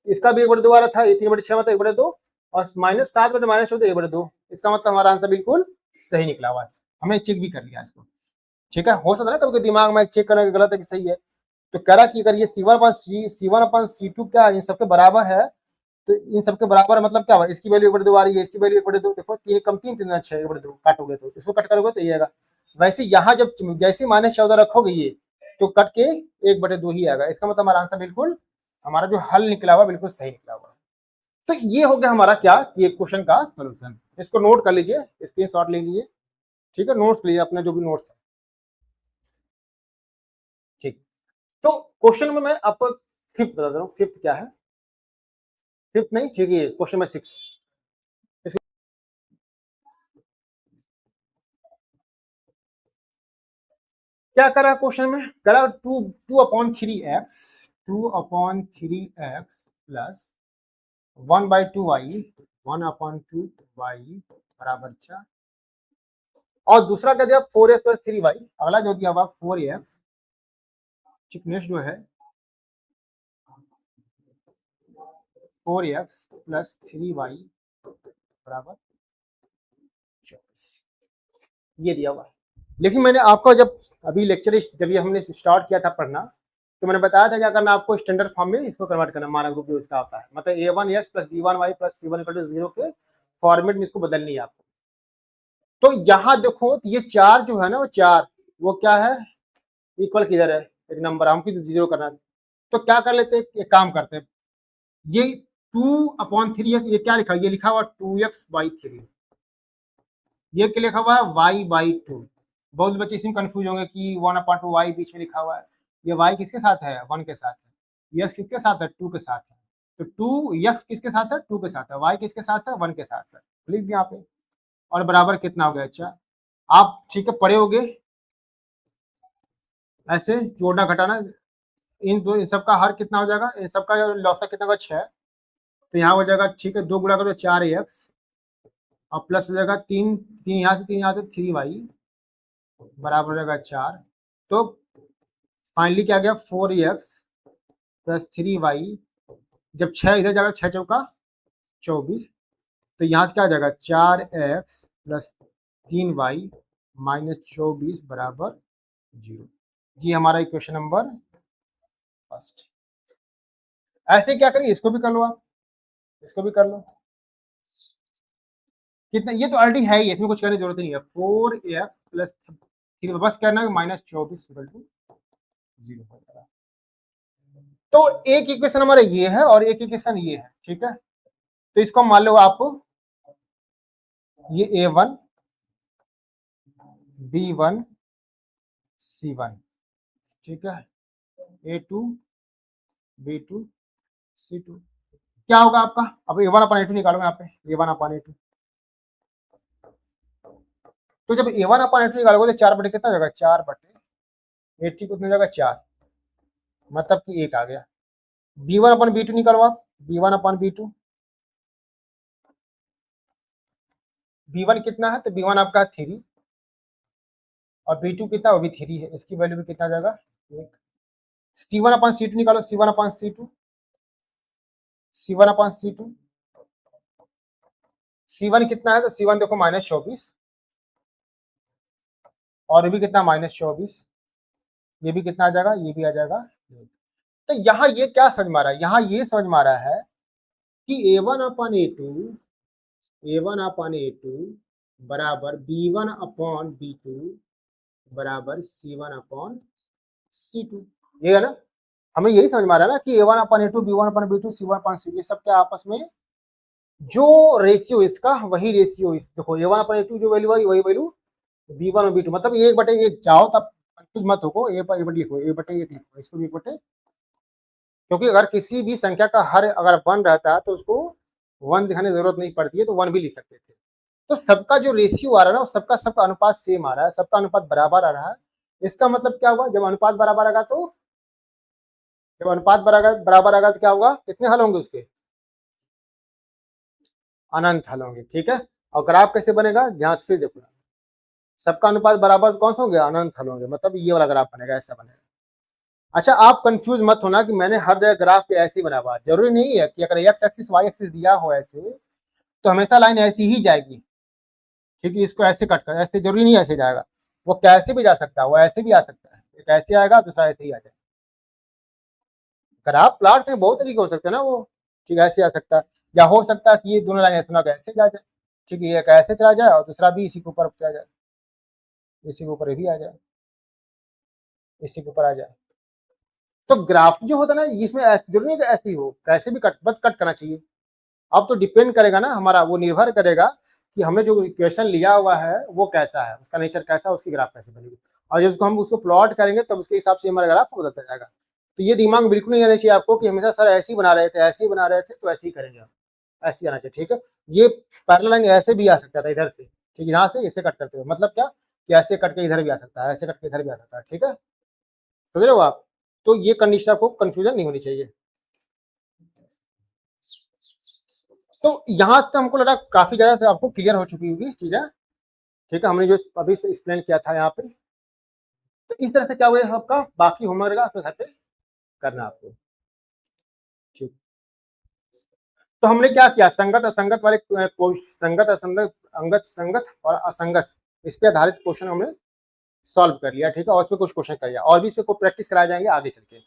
इसका भी 1/2 आ रहा था, ये 3/6 मतलब 1/2 और -7 बटे -14 1/2। इसका मतलब हमारा आंसर बिल्कुल सही निकला हुआ है। हमने चेक भी कर लिया इसको। ठीक है, हो सकता है ना कभी दिमाग में चेक करना गलत है कि सही है। तो कह रहा कि अगर ये C1/C2 क्या इन सबके बराबर है, तो इन सबके बराबर मतलब क्या हुआ, इसकी वैल्यू 1/2 आ रही है, इसकी वैल्यू 1/2, देखो 3 कम 3 3 6 1/2 काटोगे तो इसको कट करोगे तो ये आएगा। वैसे यहाँ जब जैसे -14 रखोगे ये तो कट के 1/2 ही आएगा। इसका मतलब हमारा आंसर बिल्कुल हमारा जो हल निकला हुआ बिल्कुल सही निकला हुआ। तो ये हो गया हमारा क्या ये क्वेश्चन का सोल्यूशन। इसको नोट कर लीजिए, स्क्रीनशॉट ले लीजिए। ठीक है, नोट्स लीजिए अपने जो भी नोट्स है। ठीक, तो क्वेश्चन में मैं आपको फिफ्थ बता दे रहा हूँ। फिफ्थ क्या है, फिफ्थ नहीं ठीक है क्वेश्चन में 6। क्या करा क्वेश्चन में, करा 2/3x 2/3x plus 1/2y 1/2y बराबर 4, और दूसरा क्या दिया 4x + 3y। अगला जो दिया हुआ 4x ठीक, नेक्स्ट जो है 4x + 3y बराबर 24, ये दिया हुआ है। लेकिन मैंने आपको जब अभी लेक्चर जब ये हमने स्टार्ट किया था पढ़ना, तो मैंने बताया था क्या करना आपको, स्टैंडर्ड फॉर्म में इसको कन्वर्ट करना, मानक रूप जो इसका होता है, मतलब a1x + b1y + c1 = 0 के फॉर्मेट में इसको बदलनी है आपको। तो यहाँ देखो तो ये 4 जो है ना, वो 4 वो क्या है, इक्वल किधर है, एक नंबर हमको तो 0 करना है। तो क्या कर लेते हैं, एक काम करते हैं, ये 2/3 ये क्या लिखा, ये लिखा हुआ 2x/3, ये क्या लिखा हुआ है y/2। बहुत बच्चे इसमें कंफ्यूज होंगे कि 1/2y बीच में लिखा हुआ है, ये y किसके साथ है 1 के साथ है, x किसके साथ है 2 के साथ है, तो 2x किसके साथ है 2 के साथ है, y किसके साथ है 1 के साथ है, लिख दिया यहाँ पे। और बराबर कितना हो गया, अच्छा आप ठीक है पढ़े होगे ऐसे जोड़ना घटाना, इन दो इन सबका हर कितना हो जाएगा, इन सबका लौसा कितना होगा 6, तो यहाँ हो जाएगा ठीक है 2 गुणा करो 4x और प्लस हो जाएगा 3 3 यहाँ से 3 यहाँ से 3y बराबर हो जाएगा 4। तो फाइनली क्या गया 4x + 3y, जब 6 इधर जाएगा 6 चौका 24, तो यहाँ से क्या आ जाएगा 4x + 3y - 24 बराबर 0। जी हमारा इक्वेशन नंबर फर्स्ट। ऐसे क्या करिए, इसको भी कर लो आप, इसको भी कर लो। कितना, ये तो ऑलरेडी है ही, इसमें कुछ करने की जरूरत नहीं है। 4x + 3 बस करना है -24 = 0 हो जाएगा। तो एक इक्वेशन हमारा ये है और एक इक्वेशन ये है, ठीक है। तो इसको मान लो आप ये a1 b1 c1 ठीक है, a2 b2 c2। क्या होगा आपका, अब a1/a2 निकालो यहाँ पे, a1/a2। तो जब a1/a2 निकालोगे तो 4 बटे कितना जाएगा, 4/80 कितना जाएगा 4, मतलब कि 1 आ गया। b1/b2 निकालो आप, b1/b2, b1 कितना है, तो b1 आपका 3 और b2 कितना, वो भी 3 है, इसकी वैल्यू भी कितना जाएगा 1। C1 अपॉन C2 निकालो, C1 upon C2, C1 upon C2, C1 कितना है तो C1 देखो -24, और ये भी कितना -24, ये भी कितना आ जाएगा, ये भी आ जाएगा। तो यहाँ ये क्या समझ में आ रहा है, यहाँ ये समझ में आ रहा है कि A1 अपॉन A2 बराबर B1 अपॉन B2 बराबर C1 अपॉन C2, ये है ना। हमें यही समझ में आ रहा है ना कि A1 upon A2, B1 upon B2, C1 upon C2, ये सब क्या आपस में जो रेशियो इसका वही रेशियो इस, देखो A1 अपॉन A2 जो वैल्यू आई वही वैल्यू B1 और B2, मतलब 1/1 जाओ तब कंफ्यूज मत हो, A/1 लिखो, A/1 लिखो, इसको भी 1/, क्योंकि अगर किसी भी संख्या का हर अगर 1 रहता है तो उसको 1 दिखाने की जरूरत नहीं पड़ती है, तो 1 भी लिख सकते थे। तो सबका जो रेशियो आ रहा है ना, सबका अनुपात सेम आ रहा है, सबका अनुपात बराबर आ रहा है। इसका मतलब क्या हुआ, जब अनुपात बराबर आएगा तो, जब अनुपात बराबर आएगा तो क्या होगा, कितने हल होंगे उसके, अनंत हल होंगे, ठीक है। और ग्राफ कैसे बनेगा, ध्यान से फिर देखो, सबका अनुपात बराबर कौन सा होंगे, अनंत हल होंगे, मतलब ये वाला ग्राफ बनेगा, ऐसा बनेगा। अच्छा, आप कंफ्यूज मत होना कि मैंने हर जगह ग्राफ पे ऐसे ही बना हुआ, जरूरी नहीं है कि अगर एक्स एक्सिस वाई एक्सिस दिया हो ऐसे तो हमेशा लाइन ऐसी ही जाएगी, ठीक है। इसको ऐसे कट कर, ऐसे जरूरी नहीं ऐसे जाएगा, वो कैसे भी जा सकता है, वो ऐसे भी आ सकता है, एक ऐसे आएगा दूसरा ऐसे ही आ जाएगा। ग्राफ प्लॉट में बहुत तरीके हो सकते हैं ना वो, ठीक है, ऐसे आ सकता है, या हो सकता है कि ये दोनों लाइन ऐसे ना ऐसे जा जाए, ठीक है, एक ऐसे चला जाए और दूसरा भी इसी के ऊपर चला जाए, इसी के ऊपर भी आ जाए, इसी के ऊपर आ जाए। तो ग्राफ जो होता है ना, इसमें जरूरी नहीं कि ऐसे ही हो, कैसे भी कट बस कट करना चाहिए। अब तो डिपेंड करेगा ना हमारा, वो निर्भर करेगा कि हमने जो इक्वेशन लिया हुआ है वो कैसा है, उसका नेचर कैसा है, उसकी ग्राफ कैसे बनेगी, और जब उसको हम उसको प्लॉट करेंगे तब उसके हिसाब से हमारा ग्राफ बदलता जाएगा। तो ये दिमाग में बिल्कुल नहीं आना चाहिए आपको कि हमेशा सर ऐसे ही बना रहे थे, ऐसे ही बना रहे थे तो ऐसे ही करेंगे आप, ऐसे ही आना चाहिए, ठीक है। ये पैरेलल लाइन ऐसे भी आ सकता था इधर से, ठीक, यहाँ से इसे कट करते हुए, मतलब क्या कि ऐसे कट के इधर भी आ सकता है, ऐसे कट के इधर भी आ सकता है, ठीक है, समझ रहे हो आप। तो ये कंडीशन आपको कंफ्यूजन नहीं होनी चाहिए। तो यहाँ से हमको लगा काफी ज्यादा से आपको क्लियर हो चुकी होगी चीजें, ठीक है, हमने जो अभी से एक्सप्लेन किया था यहाँ पे। तो इस तरह से क्या हुआ, आपका बाकी होमवर्क रहेगा आपके घर पे करना आपको, ठीक। तो हमने क्या किया, संगत असंगत वाले संगत असंगत, अंगत संगत और असंगत, इस पे आधारित क्वेश्चन हमने सॉल्व कर लिया, ठीक है, और इस पे कुछ क्वेश्चन कर लिया, और भी इससे प्रैक्टिस कराए जाएंगे आगे चल के।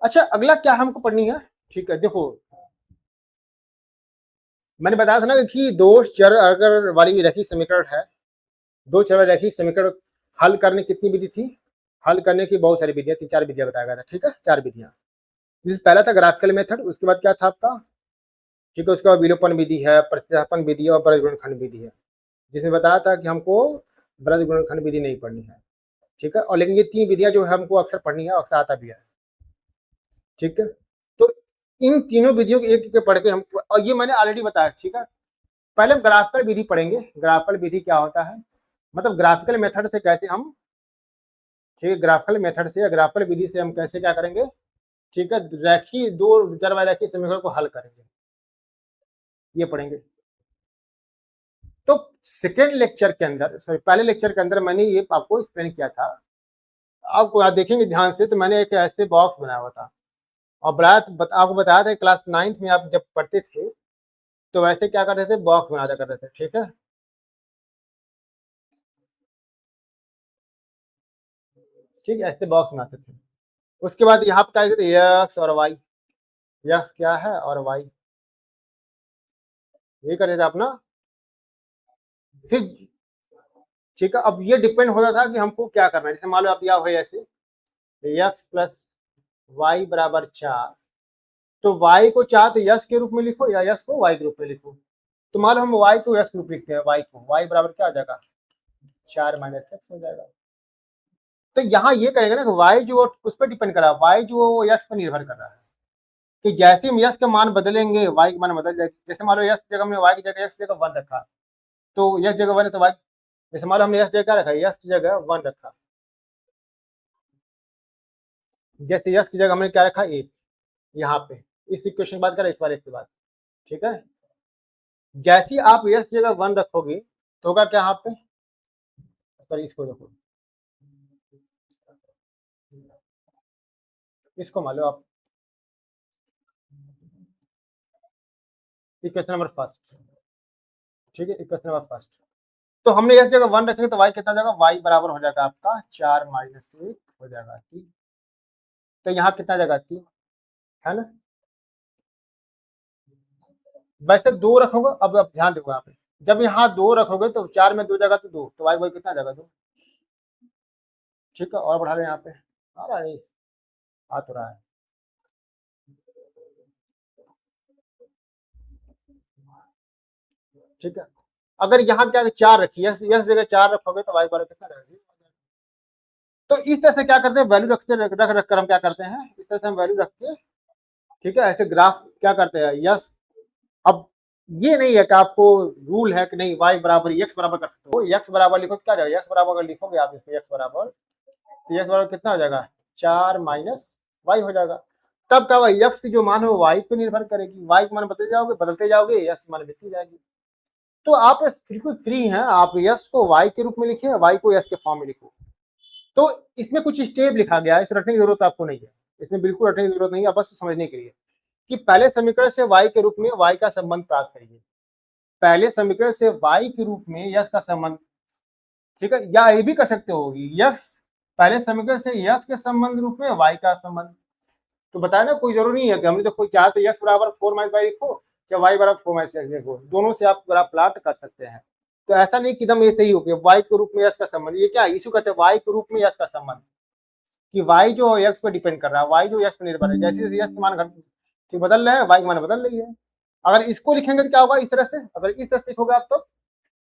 अच्छा, अगला क्या हमको पढ़नी है, ठीक है, देखो मैंने बताया था ना कि दो चर अगर वाली रेखीय समीकरण है, दो चर वाली रेखीय समीकरण हल करने कितनी विधि थी, हल करने की बहुत सारी विधियां, 3-4 विधियां बताया गया था, ठीक है, 4 विधियां। जिस पहला था ग्राफिकल मेथड, उसके बाद क्या था आपका, ठीक है, उसके बाद विलोपन विधि है, प्रतिस्थापन विधि और ब्रज गुणनखंड विधि है, जिसमें बताया था कि हमको ब्रज गुणनखंड विधि नहीं पढ़नी है, ठीक है, और लेकिन ये 3 विधियां जो है हमको अक्सर पढ़नी है, अक्सर आता भी है, ठीक है। तो इन तीनों विधियों को एक एक पढ़ के हम, और ये मैंने ऑलरेडी बताया, ठीक है। पहले हम ग्राफिकल विधि पढ़ेंगे, ग्राफिकल विधि क्या होता है, मतलब ग्राफिकल मेथड से कैसे हम, ठीक है, ग्राफिकल मेथड से या ग्राफिकल विधि से हम कैसे क्या करेंगे, ठीक है, रेखीय दो चर वाले रेखीय समीकरण को हल करेंगे, ये पढ़ेंगे। तो सेकेंड लेक्चर के अंदर, सॉरी पहले लेक्चर के अंदर मैंने ये आपको एक्सप्लेन किया था, आपको आप देखेंगे ध्यान से, तो मैंने एक ऐसे बॉक्स बनाया हुआ था और आपको बताया था क्लास 9th में आप जब पढ़ते थे तो वैसे क्या करते थे, बॉक्स बना करते थे, ठीक है, ठीक है, ऐसे बॉक्स बनाते थे। उसके बाद यहाँ पे क्या करते थे, एक्स और वाई, एक्स क्या है और वाई, ये करते थे अपना। फिर ठीक है, अब ये डिपेंड होता था कि हमको क्या करना है, जैसे मान लो आप या हो ऐसे एक्स प्लस वाई बराबर 4, तो y को चाह तो यस के रूप में लिखो या यस को y के रूप में लिखो। तो मान लो हम y को यस के रूप लिखते हैं, y को y बराबर क्या हो जाएगा, 4 माइनस एक्स हो जाएगा। तो यहाँ ये करेंगे ना कि y जो उस पर डिपेंड कर रहा है, y जो यस पर निर्भर कर रहा है, कि जैसे हम यस का मान बदलेंगे y का मान बदल जाएगा। जैसे मान लो यस जगह हमने y की जगह यस जगह 1 रखा, तो यस जगह 1 है तो y, जैसे मान लो हमने यस जगह क्या रखा, यस की जगह 1 रखा, जैसे यस की जगह हमने क्या रखा 1, यहाँ पे इस इक्वेशन की बात करें, इस बार एक की बात, ठीक है। जैसे ही आप यस जगह 1 रखोगे तो होगा क्या यहाँ पे, सॉरी इसको देखो, इसको मान लो आप इक्वेशन नंबर फर्स्ट, ठीक है, इक्वेशन नंबर फर्स्ट। तो हमने इस जगह 1 रखेंगे तो y कितना जाएगा, y बराबर हो जाएगा आपका 4 माइनस 1 हो जाएगा 3। तो यहाँ कितना जाएगा 3, है ना। वैसे 2 रखोगे, अब ध्यान देखो यहाँ पे, जब यहाँ 2 रखोगे तो 4 में 2 जाएगा तो 2, तो y कितना जाएगा 2, ठीक है। और बढ़ा रहे हैं यहाँ पे, आ रहा है, आ तो रहा है, ठीक है। अगर यहाँ क्या 4 रखी है, यस जगह 4 रखोगे तो y बराबर कितना जाएगा। तो इस तरह से क्या करते हैं, वैल्यू रखते रख कर हम क्या करते हैं, इस तरह से हम वैल्यू रख के, ठीक है, ऐसे ग्राफ क्या करते हैं, यस। अब ये नहीं है कि आपको रूल है कि नहीं y बराबर x बराबर कर सकते हो, x बराबर लिखो तो क्या जाएगा, x बराबर अगर लिखोगे आप इसको x बराबर, तो x बराबर कितना हो जाएगा 4 माइनस y हो जाएगा। तब क्या होगा, x की जो मान है वो y पे निर्भर करेगी, y के मान बदलते जाओगे x मान मिलती जाएगी। तो आप बिल्कुल फ्री हैं, आप यस को y के रूप में लिखिए, y को यस के फॉर्म में लिखो। तो इसमें कुछ स्टेप लिखा गया है, इस रटने की जरूरत आपको नहीं है, इसमें बिल्कुल रटने की जरूरत नहीं है, बस समझने के लिए कि पहले समीकरण से y के रूप में y का संबंध प्राप्त करिए, पहले समीकरण से y के रूप में यस का संबंध, ठीक है। या ये भी कर सकते हो, यस पहले समीकरण से यस के संबंध रूप में y का संबंध। तो बताया ना, कोई जरूरी नहीं है कि हमने तो कोई चाहे तो यस बराबर 4 माइनस वाई लिखो या y बराबर 4 माइनस एक्स लिखो, दोनों से आप ग्राफ प्लॉट कर सकते हैं। तो ऐसा नहीं कि एकदम ये सही हो गया y के रूप में यस का संबंध, ये क्या इशू कहते हैं, y के रूप में यस का संबंध, कि y जो x पे डिपेंड कर रहा है, y जो x पे निर्भर है, जैसे जैसे यस के मान घट बदल रहे हैं y के मान बदल रही है। अगर इसको लिखेंगे तो क्या होगा, इस तरह से, अगर इस तरह से लिखोगे आप तो,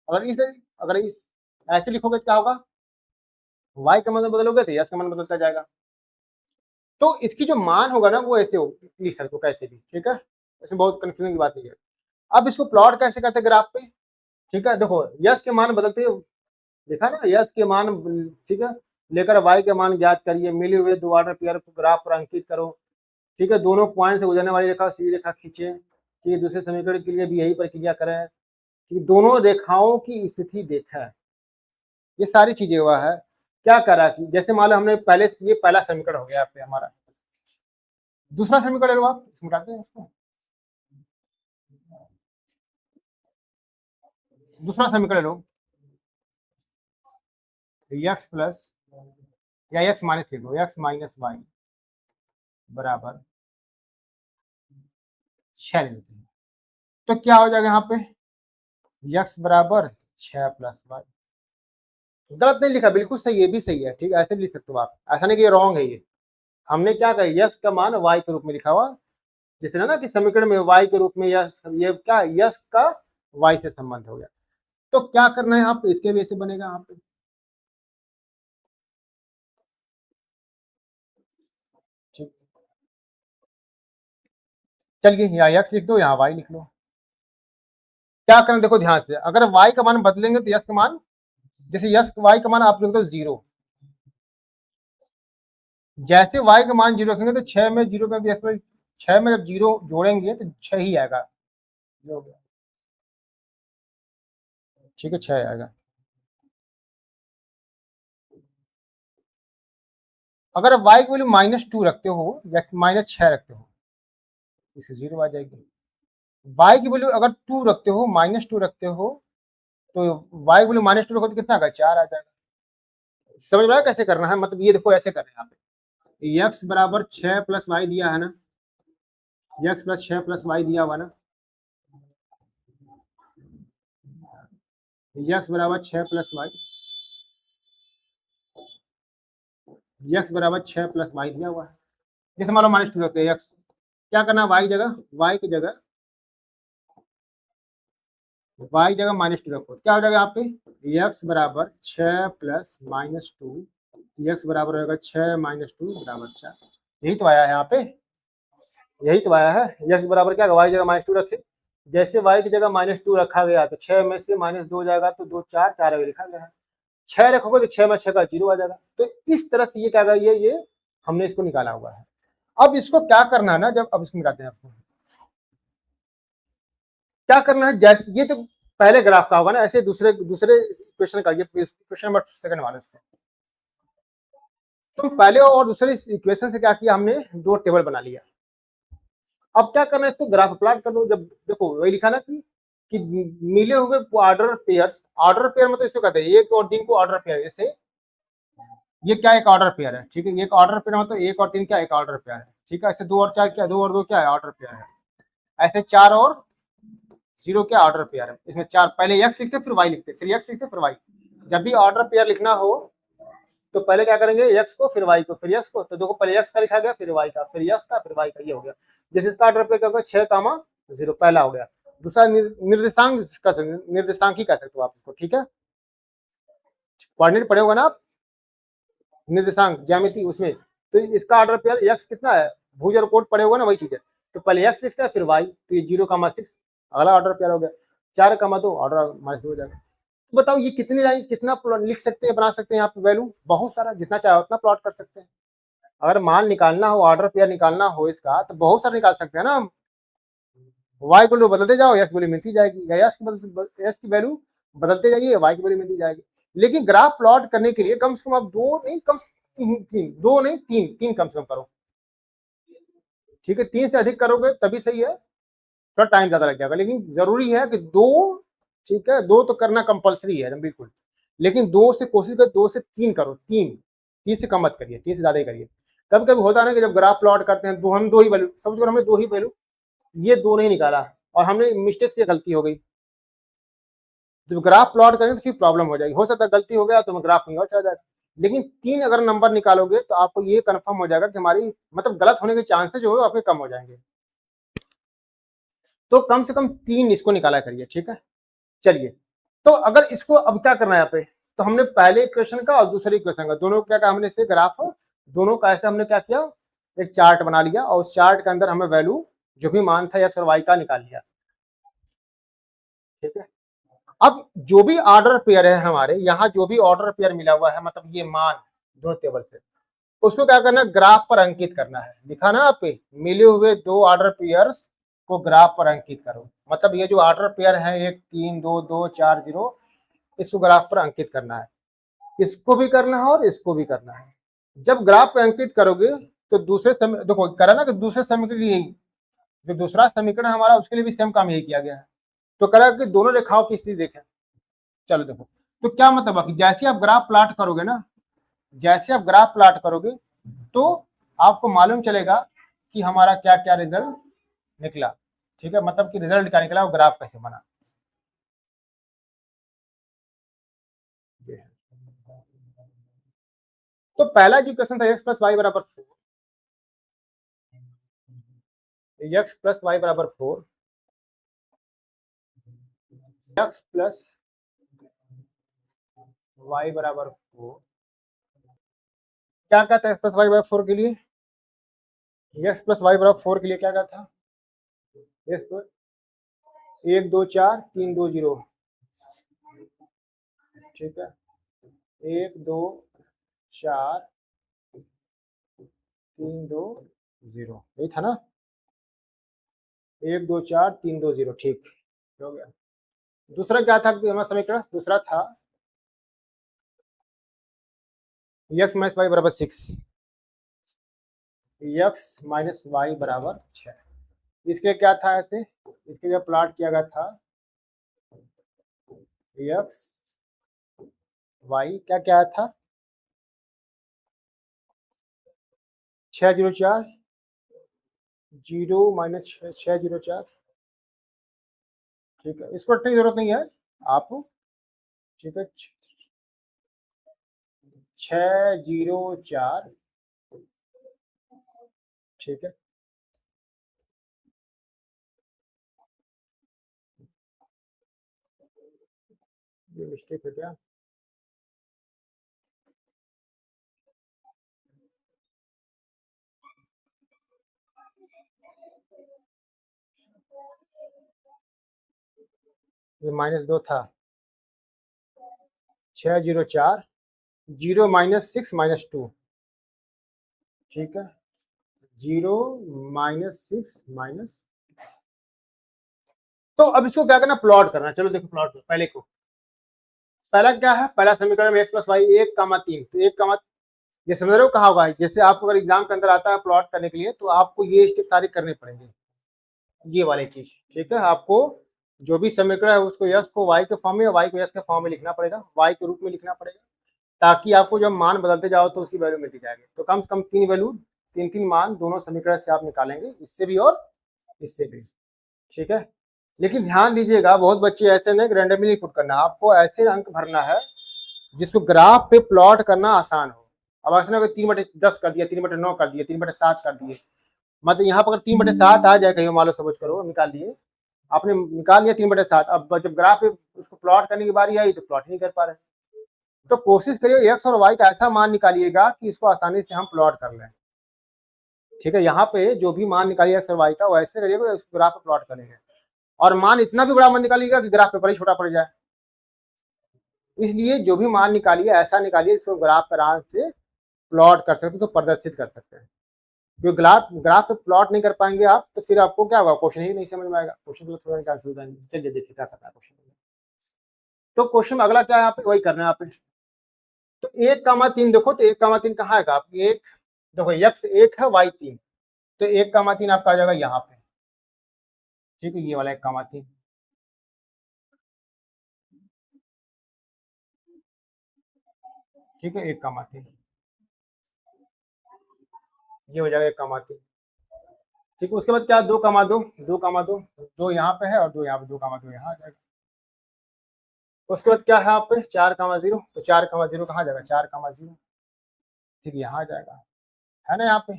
अगर इस ऐसे लिखोगे तो क्या होगा, y का मान बदलोगे तो यस का मान बदलता जाएगा। तो इसकी जो मान होगा ना वो ऐसे लिख सकते हो कैसे भी, ठीक है, इसमें बहुत कंफ्यूजन की बात नहीं है। अब इसको प्लॉट कैसे करते हैं ग्राफ पे, ठीक है, देखो यस के मान बदलते देखा ना, यस के मान, ठीक है, लेकर वाई के मान ज्ञात करिए, मिले हुए दो ऑर्डर पेयर को ग्राफ पर अंकित करो, ठीक है, दोनों पॉइंट से गुजरने वाली रेखा सीधी रेखा खींचे, ठीक है, दूसरे समीकरण के लिए भी यही प्रक्रिया करें, कि दोनों रेखाओं की स्थिति देखें, ये सारी चीजें हुआ है। क्या करा कि जैसे मान लो हमने पहले, ये पहला समीकरण हो गया पे हमारा, दूसरा समीकरण लो आप, इसमें डालते हैं इसको, दूसरा समीकरण लो, एक्स प्लस या एक्स माइनस लिख लो, एक्स माइनस वाई बराबर 6 ले लेते हैं। तो क्या हो जाएगा यहाँ पे, एक्स बराबर 6 प्लस वाई, गलत नहीं लिखा, बिल्कुल सही, ये भी सही है, ठीक है, ऐसे भी लिख सकते हो आप, ऐसा नहीं कि ये रॉन्ग है। ये हमने क्या कहा, यस का मान वाई के रूप में लिखा हुआ, जैसे ना कि समीकरण में वाई के रूप में यस, ये क्या यस का वाई से संबंध हो गया। तो क्या करना है आप, इसके भी ऐसे बनेगा यहाँ पे, ठीक, चलिए यहाँ एक्स लिख दो, यहाँ वाई लिख लो। क्या करना देखो ध्यान से, अगर वाई का मान बदलेंगे तो यस का मान, जैसे यस वाई का मान आप लिख दो 0, जैसे वाई का मान 0 रखेंगे तो 6 में 0 कर दिया, 6 में जब 0 जोड़ेंगे तो 6 ही आएगा, हो गया, ठीक है, 6 आएगा। अगर वाई की वैल्यू -2 रखते हो या -6 रखते हो, इससे 0 आ जाएगी। वाई की वैल्यू अगर 2 रखते हो, -2 रखते हो, तो वाई की वैल्यू -2 रखो तो कितना आएगा, 4 आ जाएगा। समझ में आया कैसे करना है, मतलब ये देखो ऐसे कर रहे हैं यहाँ पे, एक्स बराबर 6 प्लस वाई दिया है ना, एक्स प्लस 6 प्लस वाई दिया हुआ ना, एक्स बराबर 6 प्लस वाई, एक्स बराबर 6 प्लस वाई दिया हुआ है। जैसे मान लो -2 रखते हैं, एक्स क्या करना है, वाई की जगह -2 रखो, क्या हो जाएगा यहाँ पे, एक्स बराबर 6 प्लस -2, एक्स बराबर होगा 6 -2 बराबर 4, यही तो आया है यहाँ पे, यही तो आया है। एक्स बराबर क्या, वाई जगह -2 रखे, जैसे वाई की जगह -2 रखा गया तो 6 में से -2 जाएगा तो 2 4 4 लिखा गया है, 6 रखोगे तो 6 में 6 का 0 आ जाएगा। तो इस तरह से ये क्या, ये हमने इसको निकाला हुआ है। अब इसको क्या करना है ना, जब अब इसको मिटाते हैं, आपको क्या करना है, जैसे ये तो पहले ग्राफ का होगा ना, ऐसे दूसरे दूसरे क्वेश्चन का, ये क्वेश्चन नंबर 2 वाला इसको। तो पहले और दूसरे इक्वेशन से क्या किया हमने, दो टेबल बना लिया। अब क्या करना है, इसको ग्राफ प्लॉट कर दो। जब देखो वही लिखा ना कि मिले हुए ऑर्डर पेयर मतलब इसको कहते हैं एक और तीन को ऑर्डर पेयर। जैसे ये क्या एक ऑर्डर पेयर है, ठीक है, ये एक ऑर्डर पेयर मतलब एक और तीन क्या एक ऑर्डर पेयर है, ठीक है। ऐसे दो और चार क्या, दो और दो क्या है ऑर्डर पेयर है। ऐसे चार और जीरो क्या ऑर्डर पेयर है। इसमें चार पहले एक्स लिखते फिर वाई लिखते, फिर एक्स लिखते फिर वाई। जब भी ऑर्डर पेयर लिखना हो तो पहले क्या करेंगे, एक्स को फिर वाई को फिर एक्स को। तो देखो पहले एक्स का लिखा गया, फिर वाई का, फिर एक्स का, फिर वाई का, ये हो गया। जैसे इसका ऑर्डर पेयर क्या होगा, 6, पहला हो गया। दूसरा निर्देशांक ही कह सकते हो आप इसको, ठीक है। कोऑर्डिनेट पढ़े होगा ना आप, निर्देशांक ज्यामिति उसमें। तो इसका ऑर्डर पेयर एक्स कितना है, भुज और कोट पढ़े होगा ना, वही चीज है। तो पहले एक्स लिखता है फिर वाई, तो ये 0, 6 अगला ऑर्डर पेयर हो गया। 4, 2 ऑर्डर -2 हो जाएगा। तो बताओ ये कितनी लाइन कितना लिख सकते हैं, बना सकते हैं यहाँ पे वैल्यू, बहुत सारा, जितना चाहे उतना प्लॉट कर सकते हैं। अगर मान निकालना हो, ऑर्डर पेयर निकालना हो इसका, तो बहुत सारा निकाल सकते हैं ना हम। वाई को बदलते जाओ, एक्स की वैल्यू मिलती जाएगी, या एक्स की वैल्यू बदलते जाइए, वाई की वैल्यू मिलती जाएगी। लेकिन ग्राफ प्लॉट करने के लिए कम से कम आप दो नहीं तीन कम से कम करो, ठीक है। 3 से अधिक करोगे तभी सही है, थोड़ा टाइम ज्यादा लग जाएगा। लेकिन जरूरी है कि 2, ठीक है, 2 तो करना कंपलसरी है बिल्कुल। लेकिन 2 से कोशिश कर, 2 से 3 करो, 3 से कम मत करिए, 3 से ज्यादा ही करिए। कभी कभी होता है ना कि जब ग्राफ प्लॉट करते हैं हम दो ही वैल्यू, समझो हमने 2 ही वैल्यू, ये 2 नहीं निकाला और हमने मिस्टेक से गलती हो गई, जब ग्राफ प्लॉट करेंगे तो फिर प्रॉब्लम हो जाएगी। हो सकता है गलती हो गया तो ग्राफ नहीं और चला जाएगा। लेकिन 3 अगर नंबर निकालोगे तो आपको ये कंफर्म हो जाएगा कि हमारी मतलब गलत होने के चांसेस जो है आपके कम हो जाएंगे। तो कम से कम 3 इसको निकाला करिए, ठीक है। चलिए, तो अगर इसको अब क्या करना है यहाँ पे, तो हमने पहले इक्वेशन का और दूसरे इक्वेशन का दोनों क्या कहा हमने, इससे ग्राफ दोनों का ऐसे हमने क्या किया, एक चार्ट बना लिया और उस चार्ट के अंदर हमें वैल्यू जो भी मान था एक्स और वाई का निकाल लिया, ठीक है। अब जो भी ऑर्डर पेयर है हमारे यहाँ, जो भी ऑर्डर पेयर मिला हुआ है, मतलब ये मान दोनों टेबल से, उसको क्या करना है, ग्राफ पर अंकित करना है। लिखा ना आप पे, मिले हुए 2 ऑर्डर पेयर्स को ग्राफ पर अंकित करो। मतलब ये जो ऑर्डर पेयर है 1, 3, 2, 2, 4, 0, इसको ग्राफ पर अंकित करना है। इसको भी करना है और इसको भी करना है। जब ग्राफ पे अंकित करोगे तो दूसरे देखो करा ना कि दूसरे समीकरण यही, जो दूसरा समीकरण हमारा उसके लिए भी सेम काम यही किया गया है। तो करा कि दोनों रेखाओं की स्थिति देखें। चलो देखो, तो क्या मतलब है कि जैसे आप ग्राफ प्लॉट करोगे ना, जैसे आप ग्राफ प्लॉट करोगे तो आपको मालूम चलेगा कि हमारा क्या क्या रिजल्ट निकला, ठीक है। मतलब कि रिजल्ट क्या निकला, वो ग्राफ कैसे बना। तो पहला जो क्वेश्चन था एक्स प्लस वाई बराबर 4, एक्स प्लस वाई बराबर 4, एक्स प्लस वाई बराबर 4, क्या कहता है एक्स प्लस वाई बराबर 4 के लिए, एक्स प्लस वाई बराबर 4 के लिए क्या कहता है, एक्स 1, 2, 4, 3, 2, 0, ठीक है। 1, 2, 4, 3, 2, 0, यही था ना। 1, 2, 4, 3, 2, 0, ठीक हो गया। दूसरा क्या था हमारा समीकरण, दूसरा था एक्स माइनस वाई बराबर 6, एक्स माइनस वाई बराबर 6। इसके क्या था, ऐसे इसके जब प्लॉट किया गया था एक्स वाई क्या क्या था, 604, 0 माइनस 604, ठीक है। इसको रटने की जरूरत नहीं है आप, ठीक है। 604, ठीक है। ये मिस्टेक है क्या, ये -2 था, 604, 0 माइनस 6 -2, ठीक है। 0 माइनस 6 माइनस, तो अब इसको क्या करना, प्लॉट करना। चलो देखो प्लॉट पहले को, पहला क्या है, पहला समीकरण में एक्स प्लस वाई 1, 3, तो 1, ये समझ रहे हो कहाँ होगा? जैसे आपको अगर एग्जाम के अंदर आता है प्लॉट करने के लिए, तो आपको ये स्टेप सारे करने पड़ेंगे, ये वाली चीज, ठीक है। आपको जो भी समीकरण है उसको यस को वाई के फॉर्म में, वाई को यस के फॉर्म में लिखना पड़ेगा, वाई के रूप में लिखना पड़ेगा, ताकि आपको जब मान बदलते जाओ तो उसकी वैल्यू मिलती जाएगी। तो कम से कम 3 वैल्यू, 3 मान दोनों समीकरण से आप निकालेंगे, इससे भी और इससे भी, ठीक है। लेकिन ध्यान दीजिएगा, बहुत बच्चे ऐसे नहीं रैंडमली पुट करना, आपको ऐसे अंक भरना है जिसको ग्राफ पे प्लॉट करना आसान हो। अब ऐसा ना 3/10 कर दिया, 3/9 कर दिया, 3/7 कर दिए, मतलब यहाँ पर अगर 3/7 आ जाए, कहीं मान लो समझ करो निकाल दिए, आपने निकाल लिया 3/7, अब जब ग्राफ पे उसको प्लॉट करने की बारी आई तो प्लॉट नहीं कर पा रहे। तो कोशिश करिए एक्स और वाई का ऐसा मान निकालिएगा कि इसको आसानी से हम प्लॉट कर लें, ठीक है। यहाँ पे जो भी मान निकालिए एक्स और वाई का, वैसे करिएगा ग्राफ पे प्लॉट करेंगे, और मान इतना भी बड़ा मान निकालिएगा कि ग्राफ पेपर ही छोटा पड़ जाए। इसलिए जो भी मान निकालिए ऐसा निकालिए इसको ग्राफ पर आराम से प्लॉट कर सकते, तो प्रदर्शित कर सकते हैं। क्योंकि ग्राफ पे प्लॉट नहीं कर पाएंगे आप, तो फिर आपको क्या होगा, क्वेश्चन ही नहीं समझ में आएगा, क्वेश्चन को थोड़ा कैंसिल हो जाएंगे। चलिए देखिए क्या करना है क्वेश्चन में। तो क्वेश्चन में अगला क्या है, यहाँ पे वही करना है आप। तो 1,3 देखो, तो 1,3 कहाँ है आप, एक देखो एक्स 1 है, वाई 3, तो 1,3 आपका आ जाएगा यहाँ पे, ठीक है। ये वाला 1,3, ठीक है, 1,3 ये हो जाएगा 1,3, ठीक है। उसके बाद क्या, 2,2, 2,2, 2 यहाँ पे है और 2 यहाँ पे, 2,2 यहाँ आ जाएगा। उसके बाद क्या है यहाँ पे 4,0, तो 4,0 कहाँ जाएगा, 4,0, ठीक है, यहाँ आ जाएगा, है ना यहाँ पे।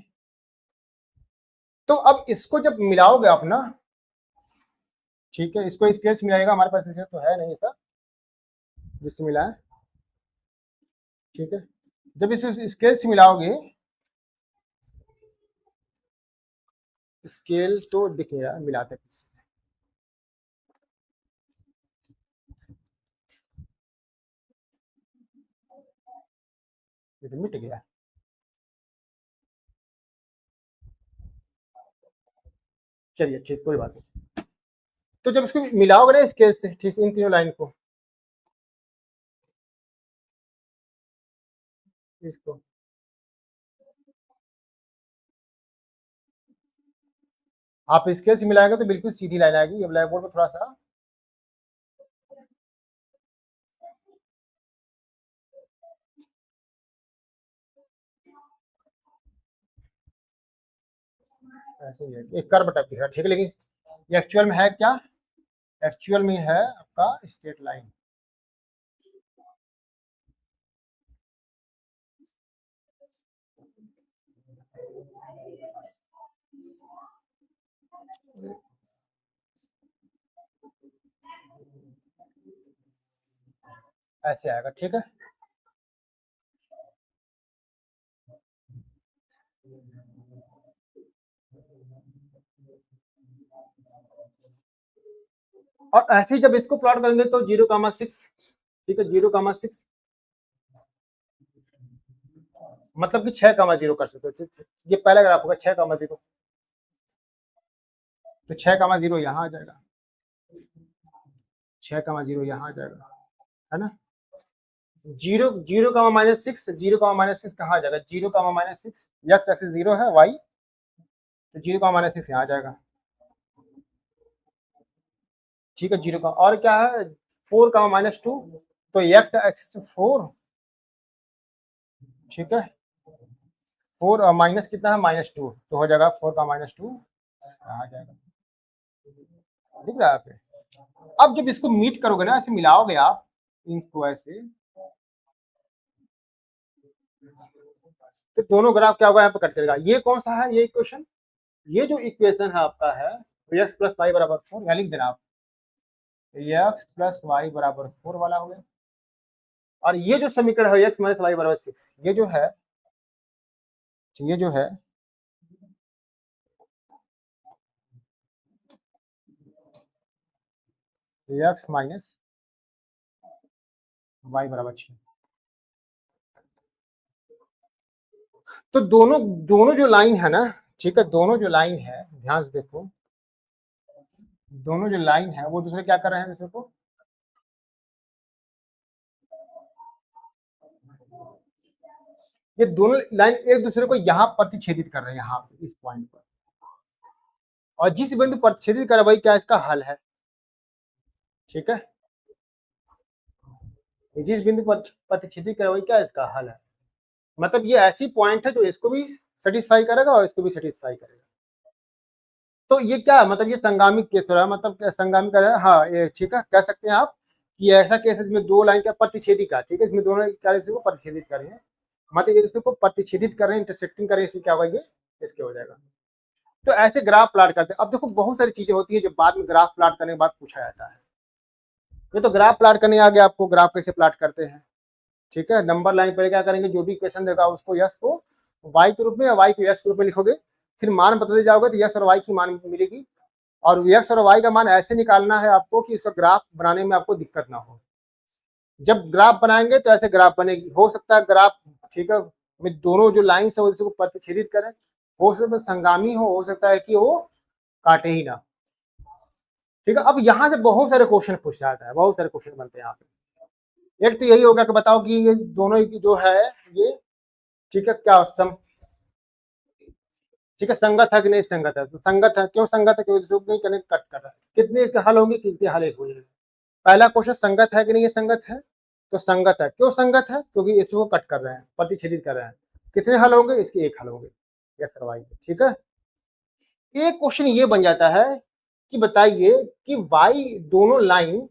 तो अब इसको जब मिलाओगे आप ना, ठीक है, इसको स्केल से मिलाएगा, हमारे पास स्केल तो है नहीं ऐसा जिससे मिला है, ठीक है। जब इस स्केल से मिलाओगे, स्केल तो दिख नहीं रहा मिलाते कुछ, ये तो मिट गया। चलिए ठीक, कोई बात नहीं। तो जब इसको मिलाओगे ना स्केल से, ठीक, इन तीनों लाइन को, इसको आप स्केल से मिलाएंगे तो बिल्कुल सीधी लाइन आएगी। ये ब्लैक बोर्ड पर थोड़ा सा ऐसे ही है, एक कर्व टाइप दिख रहा है, ठीक है। लेकिन ये एक्चुअल में है क्या, एक्चुअल में है आपका स्ट्रेट लाइन। ऐसे आएगा, ठीक है। और ऐसे ही जब इसको प्लॉट करेंगे तो 0,6, ठीक है, 0,6 मतलब कि 6,0 कर सकते हो। ये पहला ग्राफ होगा 6,0, तो 6,0 यहाँ आ जाएगा, 6,0 यहाँ आ जाएगा, है ना। 0,-6, 0,-6 कहाँ आ जाएगा, 0,-6, एक्स एक्सिस 0 है, वाई, तो 0,-6 यहाँ आ जाएगा, ठीक है। 0 का और क्या है, 4,-2, तो एक्स एक्सिस 4, ठीक है, 4 और माइनस कितना है, -2, तो हो जाएगा 4,-2 आ जाएगा, दिख रहा है आप। अब जब इसको मीट करोगे ना, ऐसे मिलाओगे आप इनको ऐसे, तो दोनों ग्राफ क्या होगा, यहाँ पे कट करेगा। ये कौन सा है, ये इक्वेशन, ये जो इक्वेशन है आपका है, एक्स प्लस वाई बराबर 4, यहाँ लिख देना आप, एक्स प्लस वाई बराबर 4 वाला हो गया। और ये जो समीकरण है एक्स माइनस वाई बराबर 6, ये जो है, ये जो है एक्स माइनस वाई बराबर 6, तो दोनों दोनों जो लाइन है ना, ठीक है, दोनों जो लाइन है ध्यान से देखो, दोनों जो लाइन है वो दूसरे क्या कर रहे हैं, दूसरे को ये दोनों लाइन एक दूसरे को यहाँ प्रतिच्छेदित कर रहे हैं, यहाँ पे इस पॉइंट पर, और जिस बिंदु प्रतिच्छेदित कर रहा है वही क्या इसका हल है। ठीक है, जिस बिंदु पर प्रतिच्छेदित कर रहा है वही क्या इसका हल है। मतलब ये ऐसी पॉइंट है जो इसको भी सेटिस्फाई करेगा और इसको भी सेटिस्फाई करेगा। तो ये क्या मतलब ये संगामिक केस हो रहा है, मतलब संगामिक कर रहा है, हाँ ये ठीक है, कह सकते हैं आप कि ऐसा केस है जिसमें दो लाइन का प्रतिच्छेदिका, ठीक है, इसमें दोनों कार्य को प्रतिच्छेदित कर रहे हैं, मतलब ये दूसरे को प्रतिच्छेदित कर रहे हैं, इंटरसेक्टिंग कर रहे हैं, इसलिए क्या होगा ये इसके हो जाएगा। तो ऐसे ग्राफ प्लॉट करते हैं। अब देखो बहुत सारी चीजें होती है जो बाद में ग्राफ प्लॉट करने के बाद पूछा जाता है। ये तो ग्राफ प्लॉट करने आ गया आपको, ग्राफ कैसे प्लॉट करते हैं। ठीक है, नंबर लाइन पर क्या करेंगे, जो भी इक्वेशन देगा उसको यस को वाई के रूप में या वाई को यस के रूप में लिखोगे, फिर मान बदलते जाओगे तो यस और वाई की मान मिलेगी, और यस और वाई का मान ऐसे निकालना है आपको कि उसका ग्राफ बनाने में आपको दिक्कत ना हो। जब ग्राफ बनाएंगे तो ऐसे ग्राफ बनेगी। हो सकता है ग्राफ, ठीक है, में दोनों जो लाइन है उसको प्रतिच्छेदित करें, हो सकता है संगामी हो सकता है कि वो काटे ही ना। ठीक है, अब यहाँ से बहुत सारे क्वेश्चन पूछ जाता है, बहुत सारे क्वेश्चन बनते हैं यहाँ पे। एक तो यही होगा कि बताओ कि ये दोनों जो है ये ठीक है क्या सम, ठीक है, संगत है कि नहीं संगत है, तो संगत है, क्यों संगत है, क्योंकि नहीं कनेक्ट कट कर रहा है। कितने इसके हल होंगे, किसके हल एक होंगे। पहला क्वेश्चन संगत है कि नहीं, ये संगत है, तो संगत है। क्यों संगत है, क्योंकि इसको कट कर रहे हैं, प्रतिच्छेदित कर रहे हैं। कितने हल होंगे, इसके एक हल होंगे, यस और वाई। ठीक है, एक क्वेश्चन ये बन जाता है कि बताइए कि वाई दोनों लाइन,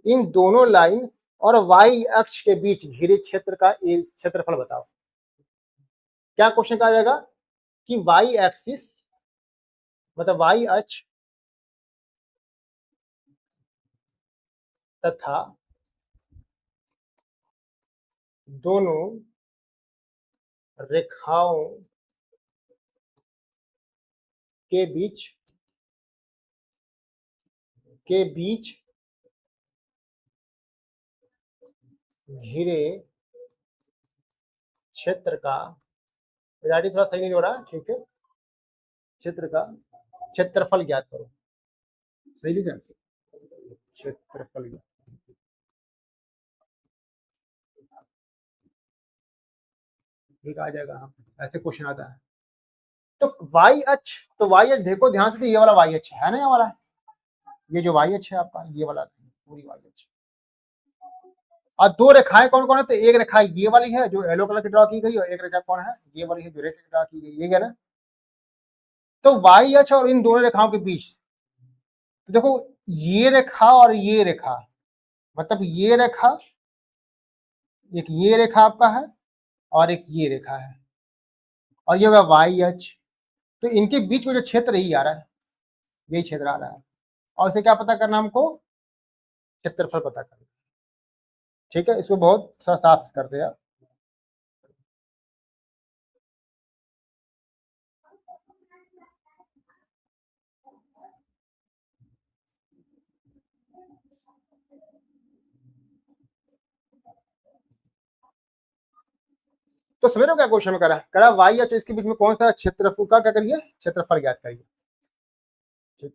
इन दोनों लाइन और वाई अक्ष के बीच घिरे क्षेत्र का क्षेत्रफल बताओ। क्या क्वेश्चन कहा जाएगा कि वाई एक्सिस मतलब वाई अक्ष तथा दोनों रेखाओं के बीच घिरे क्षेत्र का, राइटिंग थोड़ा सही नहीं हो रहा, ठीक है, क्षेत्र का क्षेत्रफल ज्ञात करो। सही लिखा, क्षेत्रफल ज्ञात, ठीक आ जाएगा, ऐसे क्वेश्चन आता है। तो वाई अक्ष, तो वाई अक्ष देखो ध्यान से, ये वाला वाई अक्ष है ना, ये वाला, ये जो वाई अक्ष है आपका, ये वाला पूरी वाई अक्ष, और दो रेखाएं कौन कौन है, तो एक रेखा ये वाली है जो येलो कलर की ड्रॉ की गई, और एक रेखा कौन है, ये वाली है जो रेड ड्रॉ की गई, ये है ना। तो वाई अक्ष और इन दोनों रेखाओं के बीच, तो देखो ये रेखा और ये रेखा, मतलब ये रेखा, एक ये रेखा आपका है और एक ये रेखा है, और ये होगा वाई अक्ष। तो इनके बीच में जो क्षेत्र ही आ रहा है, यही क्षेत्र आ रहा है, और इसे क्या पता करना हमको, क्षेत्रफल पता करना। ठीक है, इसको बहुत साफ करते हैं। तो समझ रहे हो क्या क्वेश्चन में करा वाई या, तो इसके बीच में कौन सा क्षेत्रफल का क्या करिए, क्षेत्रफल ज्ञात करिए। ठीक,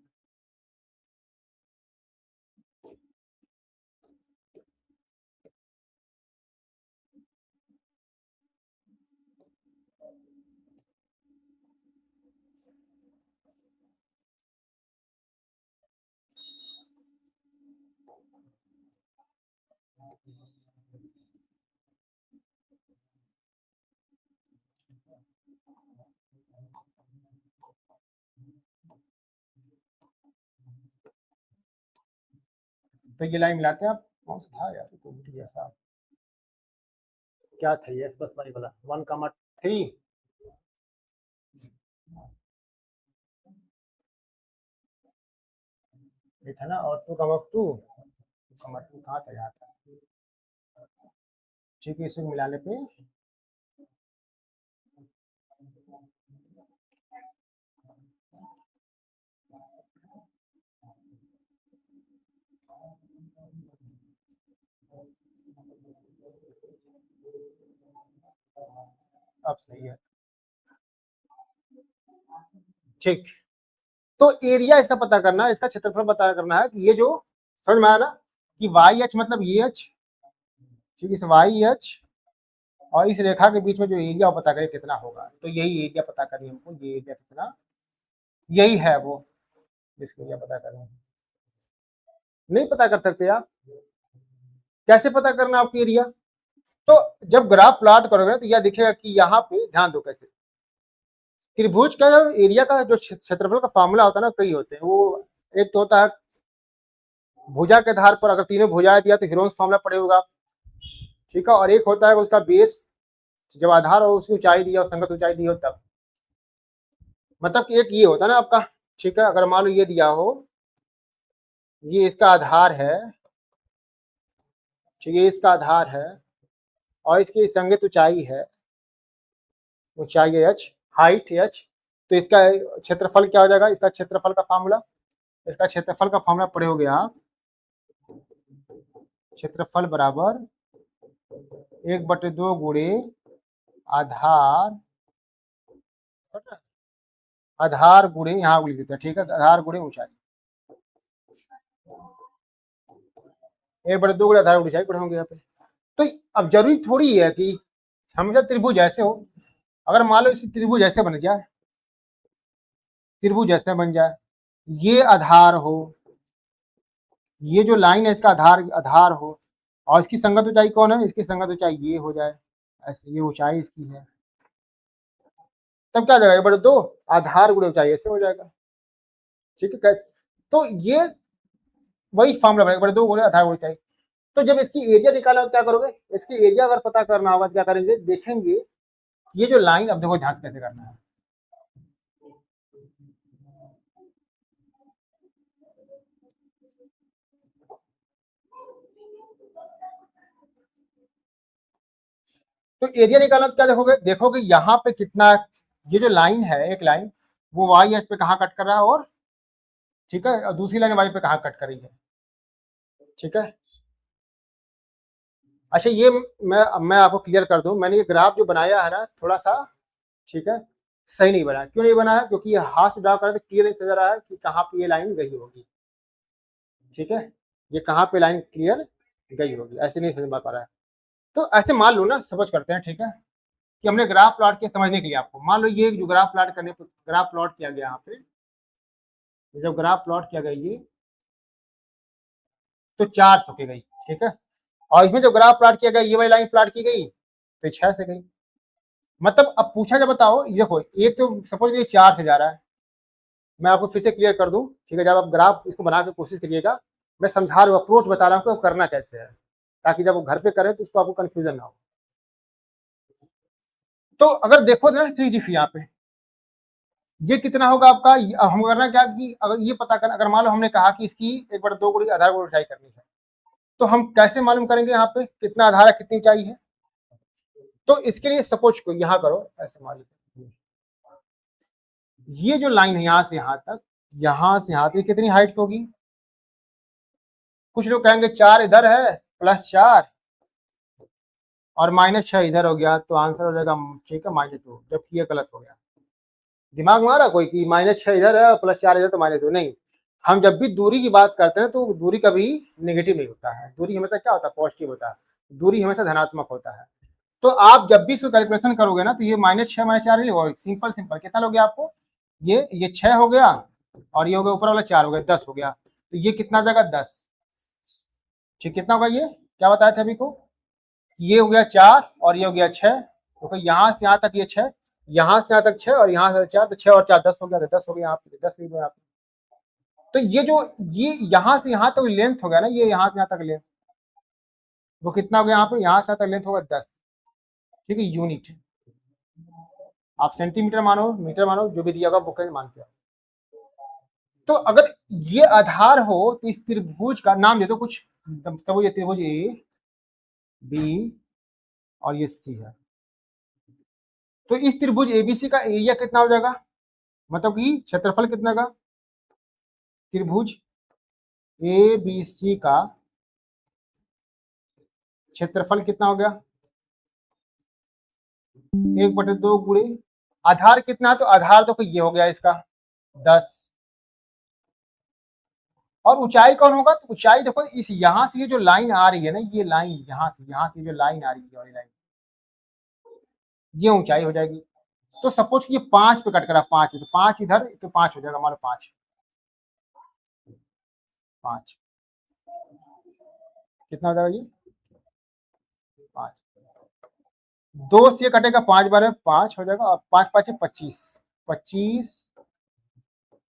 तो ये लाइन मिलाते हैं आप, कौन सा था यार, तो ऐसा क्या था ये, बस वाली वाला 1,3, ये था ना, और 2,2 कहाँ था, यहाँ था। ठीक है, इसको मिलाने पे अब सही है। ठीक, तो एरिया इसका पता करना है, इसका क्षेत्रफल पता करना है कि ये जो, समझ में आया ना, कि वाई एच मतलब ये एच, ठीक है, इस वाई एच और इस रेखा के बीच में जो एरिया वो पता करें कितना होगा। तो यही एरिया पता करनी हमको, ये एरिया कितना, यही है वो जिसके एरिया पता करना है। नहीं पता कर सकते आप, कैसे पता करना आपकी एरिया? तो जब ग्राफ प्लॉट करोगे तो यह दिखेगा कि यहाँ पे ध्यान दो कैसे त्रिभुज का एरिया का जो क्षेत्रफल का फॉर्मूला होता है ना, कई होते हैं वो। एक तो होता है भुजा के आधार पर, अगर तीनों भुजाएं दिया तो हीरोन्स फॉर्मूला पड़े होगा, ठीक है। और एक होता है उसका बेस, जब आधार और उसकी ऊंचाई दी हो, संगत ऊंचाई दी हो तब। मतलब कि एक ये होता है ना आपका, ठीक है। अगर मान लो ये दिया हो, ये इसका आधार है, ठीक है, इसका आधार है और इसकी संगत ऊंचाई है, ऊंचाई h, हाइट h। तो इसका क्षेत्रफल क्या हो जाएगा? इसका क्षेत्रफल का फार्मूला, इसका क्षेत्रफल का फार्मूला पढ़े हो गया आप, क्षेत्रफल बराबर 1/2 गुणे आधार, आधार गुणे, यहाँ लिख देते हैं, ठीक है, आधार गुणे ऊंचाई। 1/2 गुणे आधार ऊंचाई पढ़े होंगे यहाँ पे। तो अब जरूरी थोड़ी है कि हमेशा त्रिभुज ऐसे हो। अगर मान लो इसी त्रिभुज ऐसे बन जाए, त्रिभुज ऐसे बन जाए, ये आधार हो, ये जो लाइन है इसका आधार आधार हो, और इसकी संगत ऊंचाई कौन है? इसकी संगत ऊंचाई ये हो जाए, ऐसे ये ऊंचाई इसकी है, तब क्या हो जाएगा? 1/2 आधार गुणे ऊंचाई, ऐसे हो जाएगा, ठीक है। तो ये वही फॉर्मूला बनेगा, 1/2 गुणे आधार गुणे ऊंचाई। तो जब इसकी एरिया निकालना हो तो क्या करोगे? इसकी एरिया अगर पता करना होगा तो क्या करेंगे? देखेंगे ये जो लाइन, अब देखो ध्यान कैसे करना है। तो एरिया निकालना तो क्या देखोगे? देखोगे यहाँ पे कितना, ये जो लाइन है एक लाइन, वो वाई एस पे कहाँ कट कर रहा है, और ठीक है, और दूसरी लाइन वाई पे कहाँ कट कर रही है, ठीक है। अच्छा ये मैं आपको क्लियर कर दूं, मैंने ये ग्राफ जो बनाया है ना थोड़ा सा, ठीक है, सही नहीं बना। क्यों नहीं बना है? क्योंकि ये हाथ से ड्रा कर तो क्लियर नहीं नजर रहा है कि कहाँ पे ये लाइन गई होगी, ठीक है, ये कहाँ पे लाइन क्लियर गई होगी, ऐसे नहीं समझ पा रहा है। तो ऐसे मान लो ना, समझ करते हैं, ठीक है, कि हमने ग्राफ प्लॉट के समझने के लिए आपको, मान लो ये जो ग्राफ प्लॉट करने पर ग्राफ प्लॉट किया गया यहाँ पे, जब ग्राफ प्लॉट किया गया ये, तो 4 से गई, ठीक है। और इसमें जब ग्राफ प्लॉट किया गया, ये वाली लाइन प्लॉट की गई तो 6 से गई। मतलब अब पूछा जब बताओ, देखो एक तो सपोज ये 4 से जा रहा है, मैं आपको फिर से क्लियर कर दूं, ठीक है। जब आप ग्राफ इसको बना के कोशिश करिएगा, मैं समझा रहा हूँ, अप्रोच बता रहा हूँ कि करना कैसे है, ताकि जब वो घर पे करें तो उसको आपको कंफ्यूजन ना हो। तो अगर देखो ना, ठीक यहाँ पे ये कितना होगा आपका, हम करना क्या कि अगर ये पता कर, अगर मान लो हमने कहा कि इसकी 1/2 गुणी आधार गुणी ऊंचाई करनी है, तो हम कैसे मालूम करेंगे यहाँ पे कितना आधार है कितनी ऊंचाई है? तो इसके लिए सपोज को यहाँ करो, ऐसे मान लो ये जो लाइन है यहाँ से यहाँ तक, यहाँ से यहाँ तक कितनी हाइट होगी? कुछ लोग कहेंगे 4 इधर है +4 और -6 इधर हो गया, तो आंसर हो जाएगा, ठीक है, -2, जबकि ये गलत हो गया। दिमाग में आ रहा कोई कि -6 इधर है +4 इधर, तो -2 नहीं। हम जब भी दूरी की बात करते हैं तो दूरी कभी नेगेटिव नहीं होता है, दूरी हमेशा क्या होता है? पॉजिटिव होता है, दूरी हमेशा धनात्मक होता है। तो आप जब भी इसको कैलकुलेशन करोगे ना, तो ये -6 -4 नहीं होगा, सिंपल सिंपल कितना लोगे आपको, ये 6 हो गया और ये हो गया ऊपर वाला 4 हो गया, 10 हो गया। तो ये कितना हो जाएगा? 10, ठीक, कितना होगा ये, क्या बताया था अभी को, ये हो गया 4 और ये हो गया 6, तो यहाँ से यहाँ तक ये 6, यहाँ से यहाँ तक 6 और यहाँ से 4, तो 6 और 4 10 हो गया, तो 10 हो गया यहाँ पे, 10 लिख दो यहाँ पे। तो ये जो ये यहाँ से यहाँ तक लेंथ हो गया ना, ये यहाँ से यहाँ तक लेंथ, वो कितना हो गया यहाँ पे, यहाँ से यहाँ तक लेंथ होगा 10, ठीक है, यूनिट। आप सेंटीमीटर मानो, मीटर मानो, जो भी दिया होगा बुक मानते हो। तो अगर ये आधार हो तो इस त्रिभुज का नाम दे दो कुछ, सब ये त्रिभुज ए बी और ये सी है। तो इस त्रिभुज एबीसी का एरिया कितना हो जाएगा? मतलब कि क्षेत्रफल कितना का, त्रिभुज ए बी सी का क्षेत्रफल कितना हो गया? 1/2 गुणे आधार कितना है, तो आधार देखो ये हो गया इसका 10, और ऊंचाई कौन होगा? तो ऊंचाई देखो इस यहाँ से ये जो लाइन आ रही है ना, ये लाइन यहाँ से जो लाइन आ रही है, वाली लाइन, ये ऊंचाई हो जाएगी। तो सपोज कि ये 5 पे कट करा, 5 है तो 5 इधर, तो 5 हो जाएगा, मान लो 5 5 कितना हो जाएगा ये 5, 2 से ये कटेगा 5 बार में 5 हो जाएगा, और 5 5 25 25,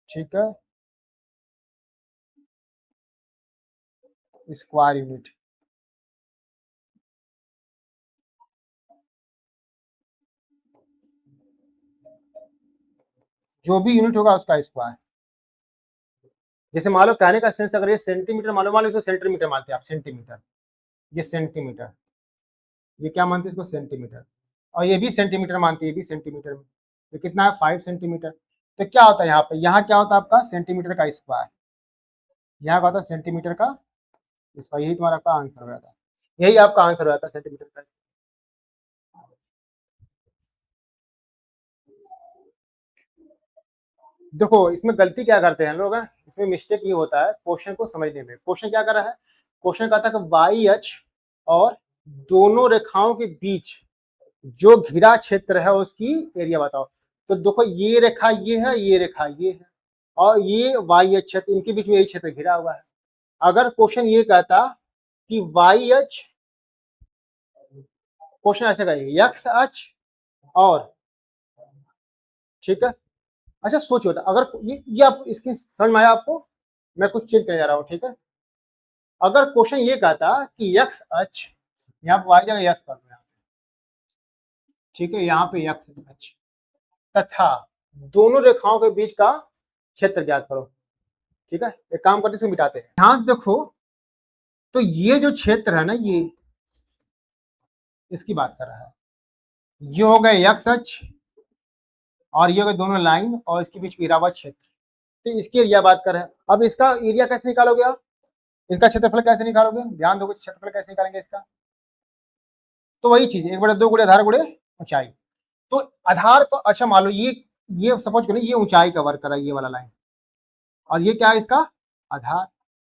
ठीक है, स्क्वायर यूनिट। जो भी यूनिट होगा उसका स्क्वायर। जैसे मान लो कहने का सेंस, अगर ये सेंटीमीटर मान लो इसको सेंटीमीटर मानते हैं आप, सेंटीमीटर, ये सेंटीमीटर, ये क्या मानते हैं इसको सेंटीमीटर, और ये भी सेंटीमीटर मानते हैं, ये भी सेंटीमीटर में, तो कितना है 5 सेंटीमीटर। तो क्या होता है यहाँ पे, यहाँ क्या होता है आपका सेंटीमीटर का स्क्वायर, यहाँ का होता है सेंटीमीटर का स्क्वायर, यही तुम्हारा आपका आंसर हो जाता है, यही आपका आंसर हो जाता है सेंटीमीटर का। देखो इसमें गलती क्या करते हैं लोग, इसमें मिस्टेक ये होता है क्वेश्चन को समझने में। क्वेश्चन क्या कर रहा है, क्वेश्चन कहता है कि वाई अक्ष और दोनों रेखाओं के बीच जो घिरा क्षेत्र है उसकी एरिया बताओ। तो देखो ये रेखा ये है, ये रेखा ये है, और ये वाई अक्ष, इनके बीच में यही क्षेत्र घिरा हुआ है। अगर क्वेश्चन ये कहता कि वाई अक्ष, क्वेश्चन ऐसे कहिए एक्स अक्ष और, ठीक है, अच्छा सोचिए होता अगर ये आप इसकी समझ में आया आपको, मैं कुछ चेंज करने जा रहा हूँ, ठीक है। अगर क्वेश्चन ये कहता कि एक्स अक्ष, यहाँ पे वाई जगह एक्स कर दो, ठीक है, यहाँ पे एक्स अक्ष तथा दोनों रेखाओं के बीच का क्षेत्र ज्ञात करो, ठीक है। एक काम करते इसको मिटाते हैं, ध्यान से देखो, तो ये जो क्षेत्र है ना, ये इसकी बात कर रहा है, ये हो गए एक्स अक्ष और ये हो गए दोनों लाइन और इसके बीच घिरा हुआ क्षेत्र, तो इसकी एरिया बात कर रहे हैं। अब इसका एरिया कैसे निकालोगे आप, इसका क्षेत्रफल कैसे निकालोगे, ध्यान दोगे क्षेत्रफल कैसे निकालेंगे इसका, तो वही चीज 1/2 गुणे आधार गुणे ऊंचाई। तो आधार को, अच्छा मान लो ये सपोज करो ये ऊंचाई का वर्क कर रहा है ये वाला लाइन, और ये क्या है इसका आधार।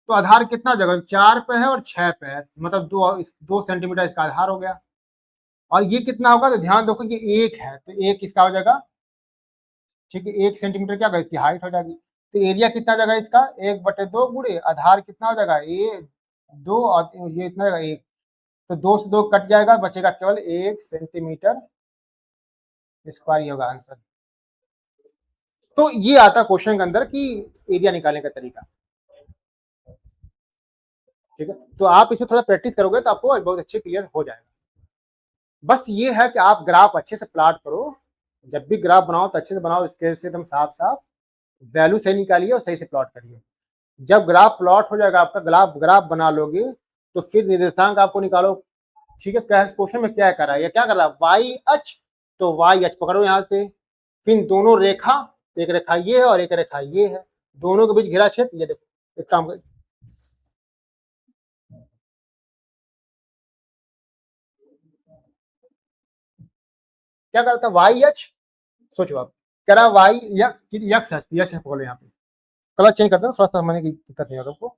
तो आधार कितना जगह 4 पे है और 6 पे है, मतलब 2 सेंटीमीटर इसका आधार हो गया। और ये कितना होगा, तो ध्यान देखो कि 1 है, तो 1 इसका हो जाएगा, ठीक है, 1 सेंटीमीटर क्या होगा इसकी हाइट हो जाएगी। तो एरिया कितना हो जाएगा इसका 1/2 गुणे आधार कितना हो जाएगा ये 2, और ये इतना जाएगा 1, तो 2 से 2 कट जाएगा, बचेगा केवल 1 सेंटीमीटर स्क्वायर, ही होगा आंसर। तो ये आता क्वेश्चन के अंदर कि एरिया निकालने का तरीका, ठीक है। तो आप इसमें थोड़ा प्रैक्टिस करोगे तो आपको बहुत अच्छे क्लियर हो जाएगा। बस ये है कि आप ग्राफ अच्छे से प्लॉट करो, जब भी ग्राफ बनाओ तो अच्छे से बनाओ, स्केल से एकदम साफ साफ, वैल्यू सही निकालिए और सही से प्लॉट करिए। जब ग्राफ प्लॉट हो जाएगा आपका, ग्राफ बना लोगे, तो फिर निर्देशांक आपको निकालो, ठीक है। क्वेश्चन में क्या कर रहा है, ये क्या कर रहा है वाई अक्ष, तो वाई अक्ष पकड़ो यहाँ से, फिर दोनों रेखा, एक रेखा ये है और एक रेखा ये है, दोनों के बीच घिरा क्षेत्र, ये देखो एक काम कर, क्या करता है वाई अक्ष, सोचो आप, कह रहा वाई यक्स यक्स अक्ष, यक्स पकड़ो यहाँ पे, कलर चेंज करते हैं थोड़ा सा, समझने की दिक्कत नहीं होगा आपको।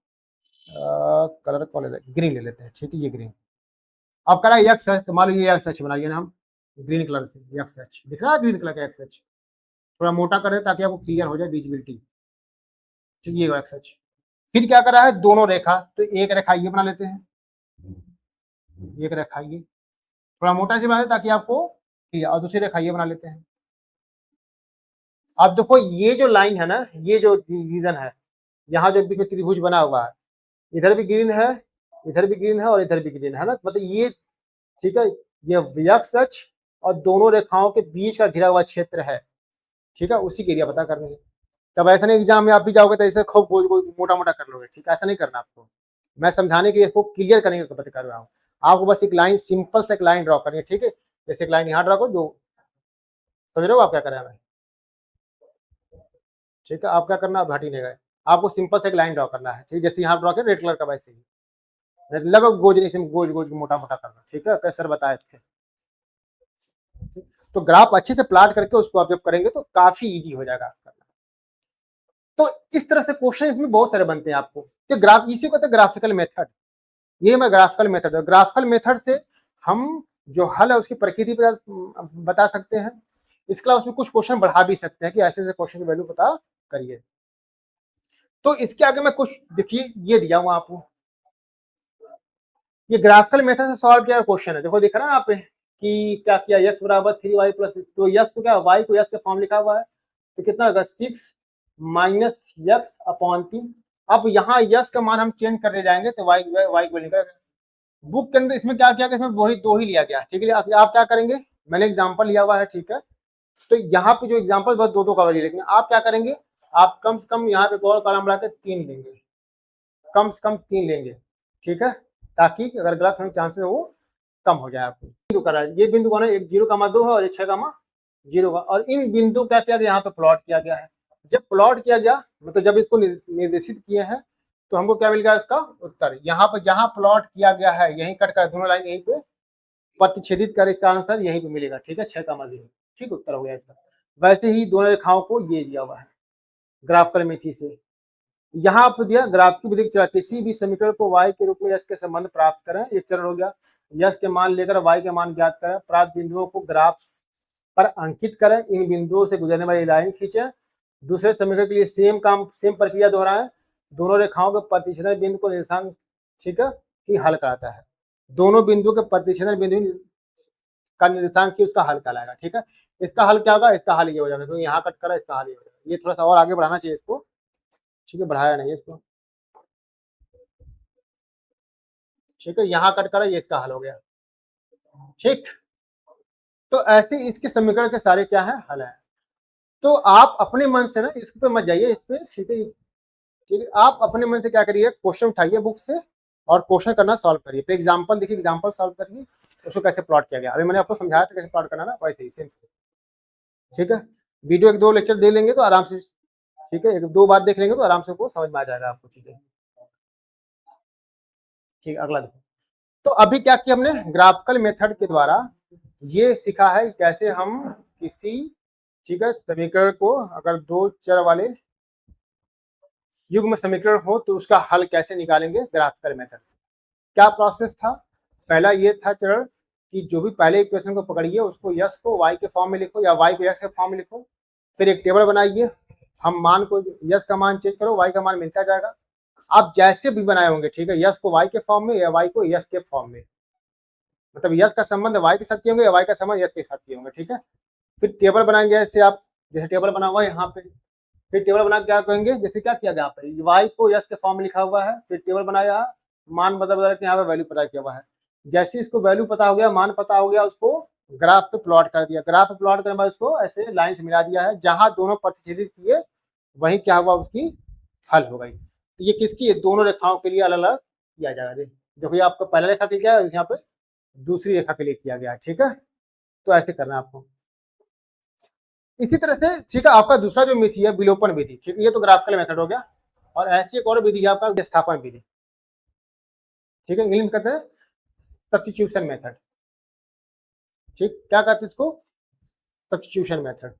कलर कौन ले, ग्रीन ले लेते हैं, ठीक है, ये ग्रीन। अब करा यक्स अक्ष, तो मान लो ये यक्स अक्ष बनाइए ना हम ग्रीन कलर से, यक्स अक्ष दिख रहा है, ग्रीन कलर का यक्स अक्ष, थोड़ा मोटा करें ताकि आपको क्लियर हो जाए विजिबिलिटी, ठीक है, ये यक्स अक्ष। फिर क्या करा है दोनों रेखा, तो एक रेखा ये बना लेते हैं, एक रेखा ये थोड़ा मोटा से बना ताकि आपको, और दूसरी रेखा ये बना लेते हैं। अब देखो ये जो लाइन है ना, ये जो रीजन है, यहाँ जो बीच में त्रिभुज बना हुआ है, इधर भी ग्रीन है, इधर भी ग्रीन है और इधर भी ग्रीन है ना, मतलब ये, ठीक है, ये यक्स अक्ष और दोनों रेखाओं के बीच का घिरा हुआ क्षेत्र है, ठीक है, उसी की एरिया पता करनी है। तब ऐसा नहीं एग्जाम में आप भी जाओगे तो ऐसे खूब गोल गोल मोटा मोटा कर लोगे, ठीक है, ऐसा नहीं करना आपको, मैं समझाने के लिए इसको क्लियर करने की बात कर रहा हूँ। आपको बस एक लाइन, सिंपल से एक लाइन ड्रॉ करनी है, ठीक है, जैसे एक लाइन यहाँ ड्रॉ करो, जो समझ रहे हो आप क्या कर रहे हैं, ठीक है, आप क्या करना, आप हटी नहीं गए, आपको सिंपल से एक लाइन ड्रॉ करना है, ठीक है, जैसे यहाँ ड्रॉ कर रेड कलर का वैसे ही, लगभग गोज नहीं से गोज गोज मोटा मोटा करना, ठीक है, कैसे सर बताए थे। तो ग्राफ अच्छे से प्लॉट करके उसको आप जब करेंगे तो काफी इजी हो जाएगा करना। तो इस तरह से क्वेश्चन इसमें बहुत सारे बनते हैं आपको, तो ग्राफ इसी को कहते हैं ग्राफिकल मेथड, ये मैं ग्राफिकल मेथड, ग्राफिकल मेथड से हम जो हल है उसकी प्रकृति बता सकते हैं। इसके अलावा उसमें कुछ क्वेश्चन बढ़ा भी सकते हैं कि ऐसे ऐसे क्वेश्चन की वैल्यू पता करिए। तो इसके आगे मैं कुछ देखिए ये दिया हुआ आपको, ये ग्राफिकल मेथड से सॉल्व किया क्वेश्चन है। देखो दिख रहा है यहाँ पे कि क्या किया, x बराबर 3y प्लस, तो यस को क्या y को यस के फॉर्म लिखा हुआ है, तो कितना होगा 6 माइनस यक्स अपॉन 3। अब यहाँ यस का मान हम चेंज करते जाएंगे तो y को निकलेगा। बुक के अंदर इसमें क्या किया गया, इसमें वही दो ही लिया गया, ठीक है। आप क्या करेंगे, मैंने एग्जाम्पल लिया हुआ है, ठीक है। तो यहाँ पे जो एग्जाम्पल बस दो कवर लिया, लेकिन आप क्या करेंगे, आप कम से कम यहाँ पे और कॉलम बढ़ा के 3 लेंगे, कम से कम 3 लेंगे, ठीक है, ताकि अगर गलत होने के चांसेस वो कम हो जाए। आपको बिंदु करा, ये बिंदु कौन है, एक 0,2 है और एक 6,0 का, और इन बिंदु क्या किया गया, यहाँ पे प्लॉट किया गया है। जब प्लॉट किया गया मतलब जब इसको निर्देशित किए हैं तो हमको क्या मिल गया इसका उत्तर। यहाँ पे जहां प्लॉट किया गया है यहीं कट कर, दोनों लाइन यहीं पे प्रतिच्छेदित कर, इसका आंसर यहीं पे मिलेगा, ठीक है, 6,0, ठीक उत्तर हो गया इसका। वैसे ही दोनों रेखाओं को ये दिया हुआ है ग्राफिकल मेथड से। यहाँ पर दिया ग्राफिक विधि चला, किसी भी समीकरण को y के रूप में यश के संबंध प्राप्त करें, एक चरण हो गया। यश के मान लेकर y के मान ज्ञात करें, प्राप्त बिंदुओं को ग्राफ पर अंकित करें, इन बिंदुओं से गुजरने वाली लाइन खींचे। दूसरे समीकरण के लिए सेम प्रक्रिया दोहराएं, दोनों रेखाओं के प्रतिच्छेदन बिंदु को निर्देशांक, ठीक है, ही हल कराता है। दोनों बिंदुओं के प्रतिच्छेदन बिंदु का निर्देशांक की उसका हल कहलाएगा, ठीक है। इसका हल क्या होगा, इसका हल ये हो जाएगा, तो यहाँ कट करा, इसका हल ये हो जाएगा। ये थोड़ा सा और आगे बढ़ाना चाहिए इसको, ठीक है, बढ़ाया नहीं इसको, ठीक है, यहाँ कट करा, ये इसका हल हो गया, ठीक। तो ऐसे इसके समीकरण के सारे क्या है, हल है। तो आप अपने मन से ना इस पे मत जाइए, इस पे, ठीक है, ठीक है, आप अपने मन से क्या करिए, क्वेश्चन उठाइए बुक से और क्वेश्चन करना सॉल्व करिए। फिर एग्जांपल देखिए, एग्जांपल सॉल्व करिए, उसको कैसे प्लॉट किया गया। अभी मैंने आपको समझाया था कैसे प्लॉट करना ना, वैसे ही सेम से, ठीक है। वीडियो 1-2 लेक्चर दे लेंगे तो आराम से, ठीक है, 1-2 बार देख लेंगे तो आराम से वो समझ में आ जाएगा आपको चीजें, ठीक है। अगला देखो, तो अभी क्या किया हमने, ग्राफिकल मेथड के द्वारा ये सीखा है कैसे हम किसी, ठीक है, समीकरण को, अगर 2 चर वाले युग्म समीकरण हो तो उसका हल कैसे निकालेंगे ग्राफिकल मेथड से। क्या प्रोसेस था, पहला ये था चरण कि जो भी पहले इक्वेशन को पकड़िए उसको यस को y के फॉर्म में लिखो या y को यस के फॉर्म में लिखो, फिर एक टेबल बनाइए, हम मान को यस का मान चेंज करो, y का मान मिलता जाएगा। आप जैसे भी बनाए होंगे, ठीक है, यस को y के फॉर्म में या y को यस के फॉर्म में, मतलब यस का संबंध y के साथ किए होंगे या y का संबंध यस के साथ किए होंगे, ठीक है। फिर टेबल बनाएंगे ऐसे, आप जैसे टेबल बना हुआ है यहाँ पे, फिर टेबल बना क्या कहेंगे, जैसे क्या किया गया यहाँ पे, y को यस के फॉर्म में लिखा हुआ है, फिर टेबल बनाया, मान बदल के यहाँ पे वैल्यू पता किया हुआ है। जैसे इसको वैल्यू पता हो गया, मान पता हो गया, उसको ग्राफ पे प्लॉट कर दिया, ग्राफ पे प्लॉट करने के बाद उसको ऐसे लाइन से मिला दिया है, जहां दोनों प्रतिच्छेदित किए वही क्या हुआ, उसकी हल हो गई। तो ये किसकी, ये दोनों रेखाओं के लिए अलग अलग किया जाएगा। देखो ये आपका पहला रेखा के लिए है, यहाँ पे दूसरी रेखा के लिए किया गया है, ठीक है। तो ऐसे करना है आपको। इसी तरह से, ठीक है, आपका दूसरा जो विधि है विलोपन विधि, ठीक है, ये तो ग्राफिकल मेथड हो गया, और ऐसी एक और विधि है आपका विस्थापन विधि, ठीक है, इंग्लिश में कहते हैं सब्स्टिट्यूशन मेथड, ठीक, क्या कहते हैं इसको, सब्स्टिट्यूशन मेथड।